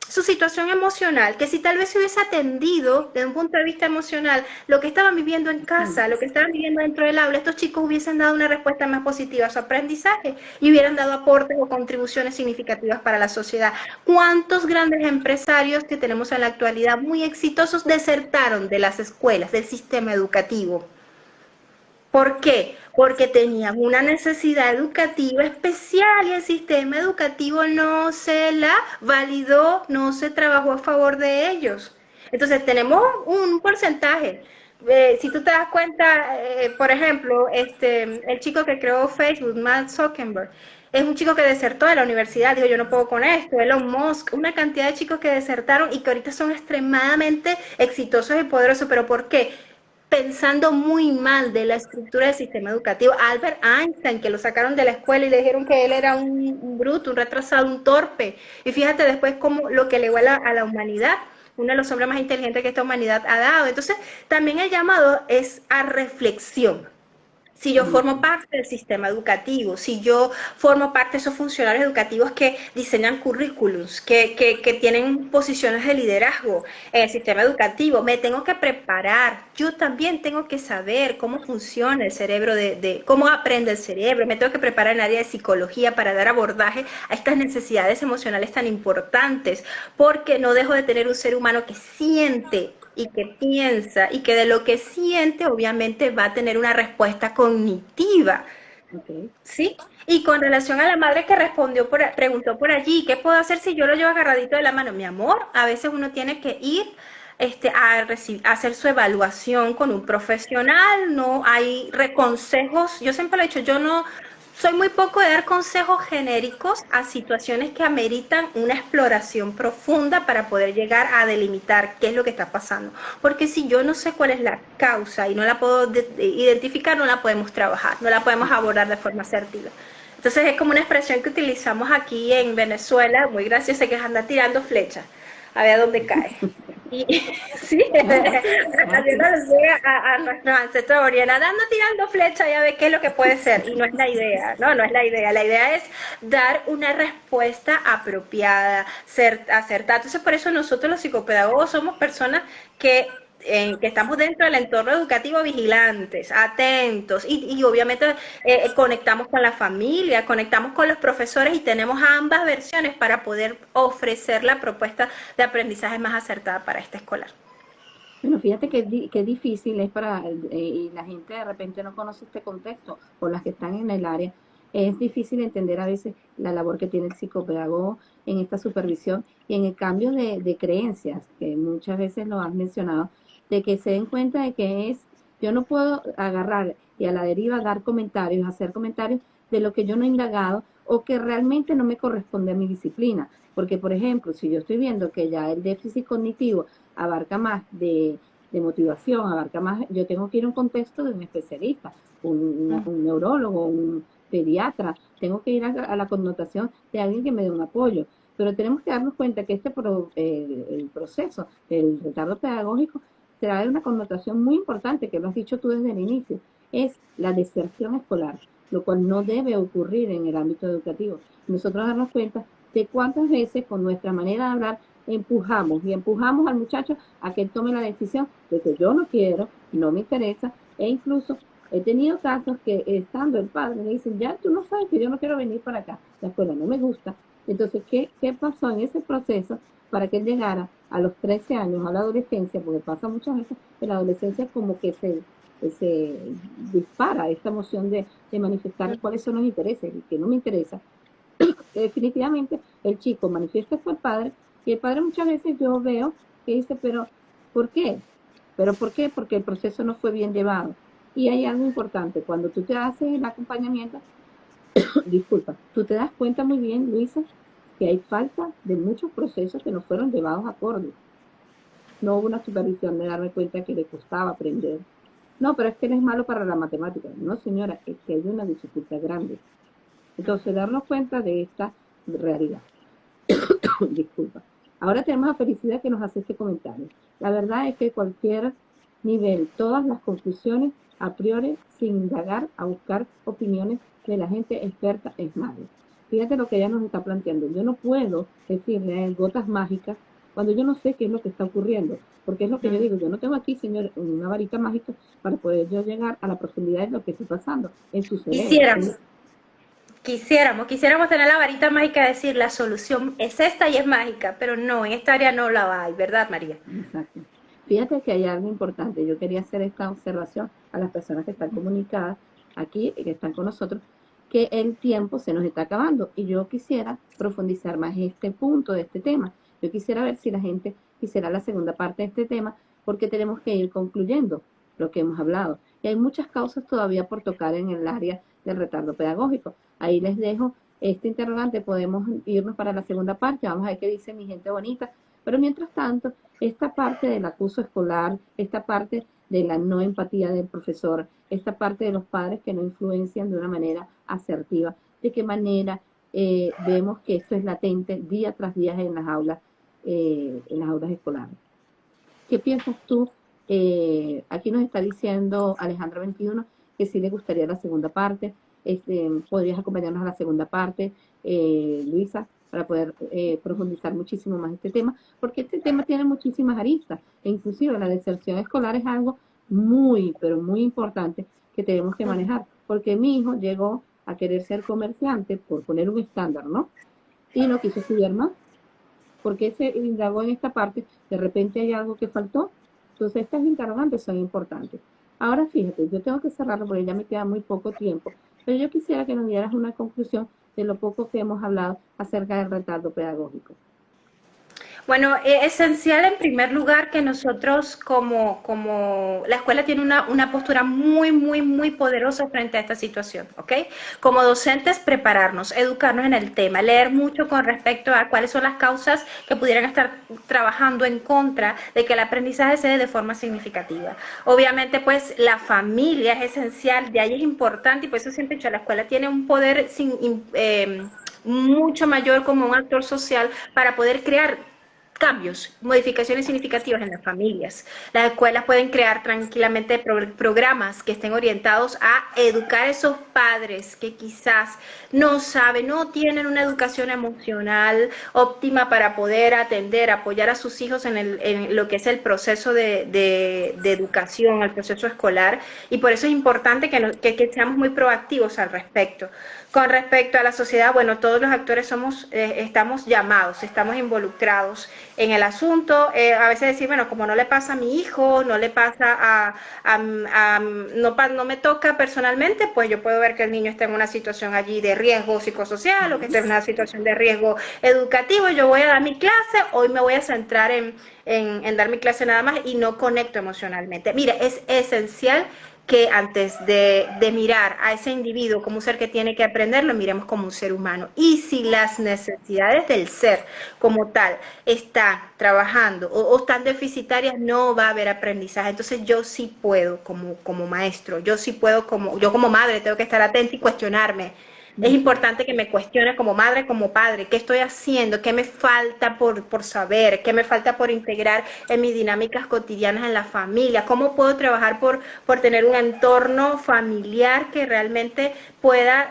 su situación emocional, que si tal vez se hubiese atendido desde un punto de vista emocional lo que estaban viviendo en casa, lo que estaban viviendo dentro del aula, estos chicos hubiesen dado una respuesta más positiva a su aprendizaje y hubieran dado aportes o contribuciones significativas para la sociedad. ¿Cuántos grandes empresarios que tenemos en la actualidad muy exitosos desertaron de las escuelas, del sistema educativo? ¿Por qué? Porque tenían una necesidad educativa especial y el sistema educativo no se la validó, no se trabajó a favor de ellos. Entonces tenemos un porcentaje. Si tú te das cuenta, por ejemplo, el chico que creó Facebook, Mark Zuckerberg, es un chico que desertó de la universidad, dijo yo no puedo con esto, Elon Musk, una cantidad de chicos que desertaron y que ahorita son extremadamente exitosos y poderosos. ¿Pero por qué? Pensando muy mal de la estructura del sistema educativo. Albert Einstein, que lo sacaron de la escuela y le dijeron que él era un bruto, un retrasado, un torpe. Y fíjate después cómo lo que legó a la humanidad, uno de los hombres más inteligentes que esta humanidad ha dado. Entonces, también el llamado es a reflexión. Si yo formo parte del sistema educativo, si yo formo parte de esos funcionarios educativos que diseñan currículums, que tienen posiciones de liderazgo en el sistema educativo, me tengo que preparar. Yo también tengo que saber cómo funciona el cerebro, cómo aprende el cerebro. Me tengo que preparar en el área de psicología para dar abordaje a estas necesidades emocionales tan importantes, porque no dejo de tener un ser humano que siente y que piensa y que de lo que siente obviamente va a tener una respuesta cognitiva. Okay. ¿Sí? Y con relación a la madre que preguntó por allí, ¿qué puedo hacer si yo lo llevo agarradito de la mano? Mi amor, a veces uno tiene que ir a hacer su evaluación con un profesional, no hay consejos. Yo siempre lo he dicho, yo no soy muy poco de dar consejos genéricos a situaciones que ameritan una exploración profunda para poder llegar a delimitar qué es lo que está pasando. Porque si yo no sé cuál es la causa y no la puedo identificar, no la podemos trabajar, no la podemos abordar de forma asertiva. Entonces es como una expresión que utilizamos aquí en Venezuela, muy graciosa, que es andar tirando flechas, a ver a dónde cae. Y sí, haciendo alusión a nuestros ancestros aborígenes, andando tirando flechas ya ve qué es lo que puede ser. Y no es la idea, no, no es la idea. La idea es dar una respuesta apropiada, ser acertada. Entonces, por eso nosotros los psicopedagogos somos personas que estamos dentro del entorno educativo vigilantes, atentos y obviamente conectamos con la familia, conectamos con los profesores y tenemos ambas versiones para poder ofrecer la propuesta de aprendizaje más acertada para este escolar. Bueno, fíjate que difícil es para, y la gente de repente no conoce este contexto, o las que están en el área, es difícil entender a veces la labor que tiene el psicopedagogo en esta supervisión y en el cambio de creencias, que muchas veces lo has mencionado, de que se den cuenta de que yo no puedo agarrar y a la deriva dar comentarios, hacer comentarios de lo que yo no he indagado o que realmente no me corresponde a mi disciplina. Porque, por ejemplo, si yo estoy viendo que ya el déficit cognitivo abarca más de motivación, abarca más, yo tengo que ir a un contexto de un especialista, un neurólogo, un pediatra, tengo que ir a la connotación de alguien que me dé un apoyo. Pero tenemos que darnos cuenta que el proceso del retardo pedagógico será de una connotación muy importante, que lo has dicho tú desde el inicio, es la deserción escolar, lo cual no debe ocurrir en el ámbito educativo. Nosotros darnos cuenta de cuántas veces con nuestra manera de hablar empujamos al muchacho a que él tome la decisión de que yo no quiero, no me interesa, e incluso he tenido casos que estando el padre me dicen, ya tú no sabes que yo no quiero venir para acá, la escuela no me gusta. Entonces, ¿qué pasó en ese proceso para que él llegara a los 13 años, a la adolescencia? Porque pasa muchas veces en la adolescencia como que se dispara esta emoción de manifestar cuáles son los intereses y que no me interesa. Definitivamente el chico manifiesta esto al padre y el padre muchas veces yo veo que dice, pero ¿por qué? ¿Pero por qué? Porque el proceso no fue bien llevado. Y hay algo importante, cuando tú te haces el acompañamiento, disculpa, tú te das cuenta muy bien, Luisa, que hay falta de muchos procesos que no fueron llevados a acorde. No hubo una supervisión de darme cuenta que le costaba aprender. No, pero es que él es malo para la matemática. No, señora, es que hay una dificultad grande. Entonces, darnos cuenta de esta realidad. Disculpa. Ahora tenemos a Felicidad que nos hace este comentario. La verdad es que cualquier nivel, todas las conclusiones a priori, sin indagar, a buscar opiniones de la gente experta, es malo. Fíjate lo que ella nos está planteando. Yo no puedo decirle gotas mágicas cuando yo no sé qué es lo que está ocurriendo. Porque es lo que yo digo, yo no tengo aquí, señor, una varita mágica para poder yo llegar a la profundidad de lo que está pasando en su cerebro. Quisiéramos tener la varita mágica de decir la solución es esta y es mágica, pero no, en esta área no la hay, ¿verdad, María? Exacto. Fíjate que hay algo importante. Yo quería hacer esta observación a las personas que están comunicadas aquí, que están con nosotros, que el tiempo se nos está acabando y yo quisiera profundizar más este punto de este tema. Yo quisiera ver si la gente quisiera la segunda parte de este tema, porque tenemos que ir concluyendo lo que hemos hablado. Y hay muchas causas todavía por tocar en el área del retardo pedagógico. Ahí les dejo este interrogante, podemos irnos para la segunda parte, vamos a ver qué dice mi gente bonita, pero mientras tanto, esta parte del acoso escolar, esta parte de la no empatía del profesor, esta parte de los padres que no influencian de una manera asertiva, de qué manera vemos que esto es latente día tras día en las aulas escolares. ¿Qué piensas tú? Aquí nos está diciendo Alejandra 21 que sí le gustaría la segunda parte. Podrías acompañarnos a la segunda parte, Luisa, para poder profundizar muchísimo más este tema, porque este tema tiene muchísimas aristas, e inclusive la deserción escolar es algo muy, pero muy importante que tenemos que manejar, porque mi hijo llegó a querer ser comerciante, por poner un estándar, ¿no? Y no quiso estudiar más, porque se indagó en esta parte, de repente hay algo que faltó. Entonces estas interrogantes son importantes. Ahora fíjate, yo tengo que cerrarlo porque ya me queda muy poco tiempo, pero yo quisiera que nos dieras una conclusión de lo poco que hemos hablado acerca del retardo pedagógico. Bueno, es esencial en primer lugar que nosotros como la escuela tiene una postura muy poderosa frente a esta situación, ¿ok? Como docentes prepararnos, educarnos en el tema, leer mucho con respecto a cuáles son las causas que pudieran estar trabajando en contra de que el aprendizaje se dé de forma significativa. Obviamente pues la familia es esencial, de ahí es importante y por eso siempre he dicho, la escuela tiene un poder mucho mayor como un actor social para poder crear cambios, modificaciones significativas en las familias. Las escuelas pueden crear tranquilamente programas que estén orientados a educar a esos padres que quizás no saben, no tienen una educación emocional óptima para poder atender, apoyar a sus hijos en lo que es el proceso de educación, el proceso escolar, y por eso es importante que seamos muy proactivos al respecto. Con respecto a la sociedad, bueno, todos los actores estamos llamados, estamos involucrados en el asunto. A veces decir, bueno, como no le pasa a mi hijo, no le pasa no me toca personalmente, pues yo puedo ver que el niño está en una situación allí de riesgo psicosocial o que está en una situación de riesgo educativo. Yo voy a dar mi clase, hoy me voy a centrar en dar mi clase nada más y no conecto emocionalmente. Mira, es esencial que antes de mirar a ese individuo como un ser que tiene que aprender, lo miremos como un ser humano. Y si las necesidades del ser como tal están trabajando o están deficitarias, no va a haber aprendizaje. Entonces yo sí puedo como maestro, yo sí puedo yo como madre tengo que estar atenta y cuestionarme. Es importante que me cuestione como madre, como padre, qué estoy haciendo, qué me falta por saber, qué me falta por integrar en mis dinámicas cotidianas en la familia, cómo puedo trabajar por tener un entorno familiar que realmente pueda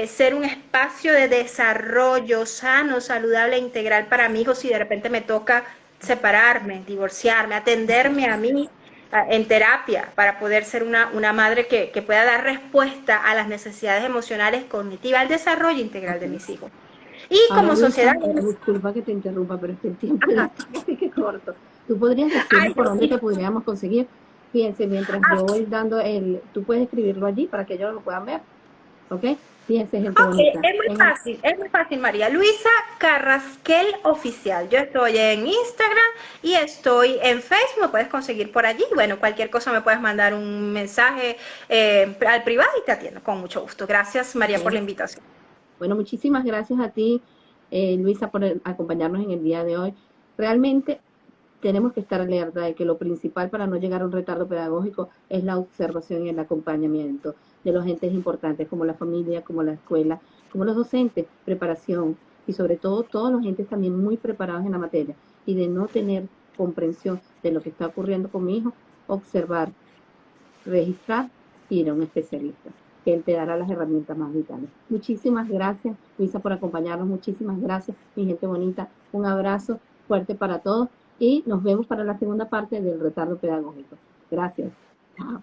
ser un espacio de desarrollo sano, saludable e integral para mi hijo si de repente me toca separarme, divorciarme, atenderme a mí en terapia para poder ser una madre que pueda dar respuesta a las necesidades emocionales, cognitivas, al desarrollo integral de mis hijos. Y Ahora, como Luisa, sociedad... disculpa que te interrumpa, pero es que el tiempo ya está así que corto. ¿Tú podrías Ay, decirme por dónde te podríamos conseguir? Fíjense, mientras yo voy dando tú puedes escribirlo allí para que ellos lo puedan ver, ¿ok? Fíjense, gente bonita. Es muy fácil, María Luisa Carrasquel Oficial. Yo estoy en Instagram y estoy en Facebook, me puedes conseguir por allí. Bueno, cualquier cosa me puedes mandar un mensaje al privado y te atiendo con mucho gusto. Gracias, María, por la invitación. Bueno, muchísimas gracias a ti, Luisa, por acompañarnos en el día de hoy. Realmente tenemos que estar alerta de que lo principal para no llegar a un retardo pedagógico es la observación y el acompañamiento de los entes importantes como la familia, como la escuela, como los docentes, preparación y sobre todo todos los entes también muy preparados en la materia y de no tener comprensión de lo que está ocurriendo con mi hijo, observar, registrar y ir a un especialista, que él te dará las herramientas más vitales. Muchísimas gracias, Luisa, por acompañarnos. Muchísimas gracias, mi gente bonita. Un abrazo fuerte para todos y nos vemos para la segunda parte del retardo pedagógico. Gracias. Chao.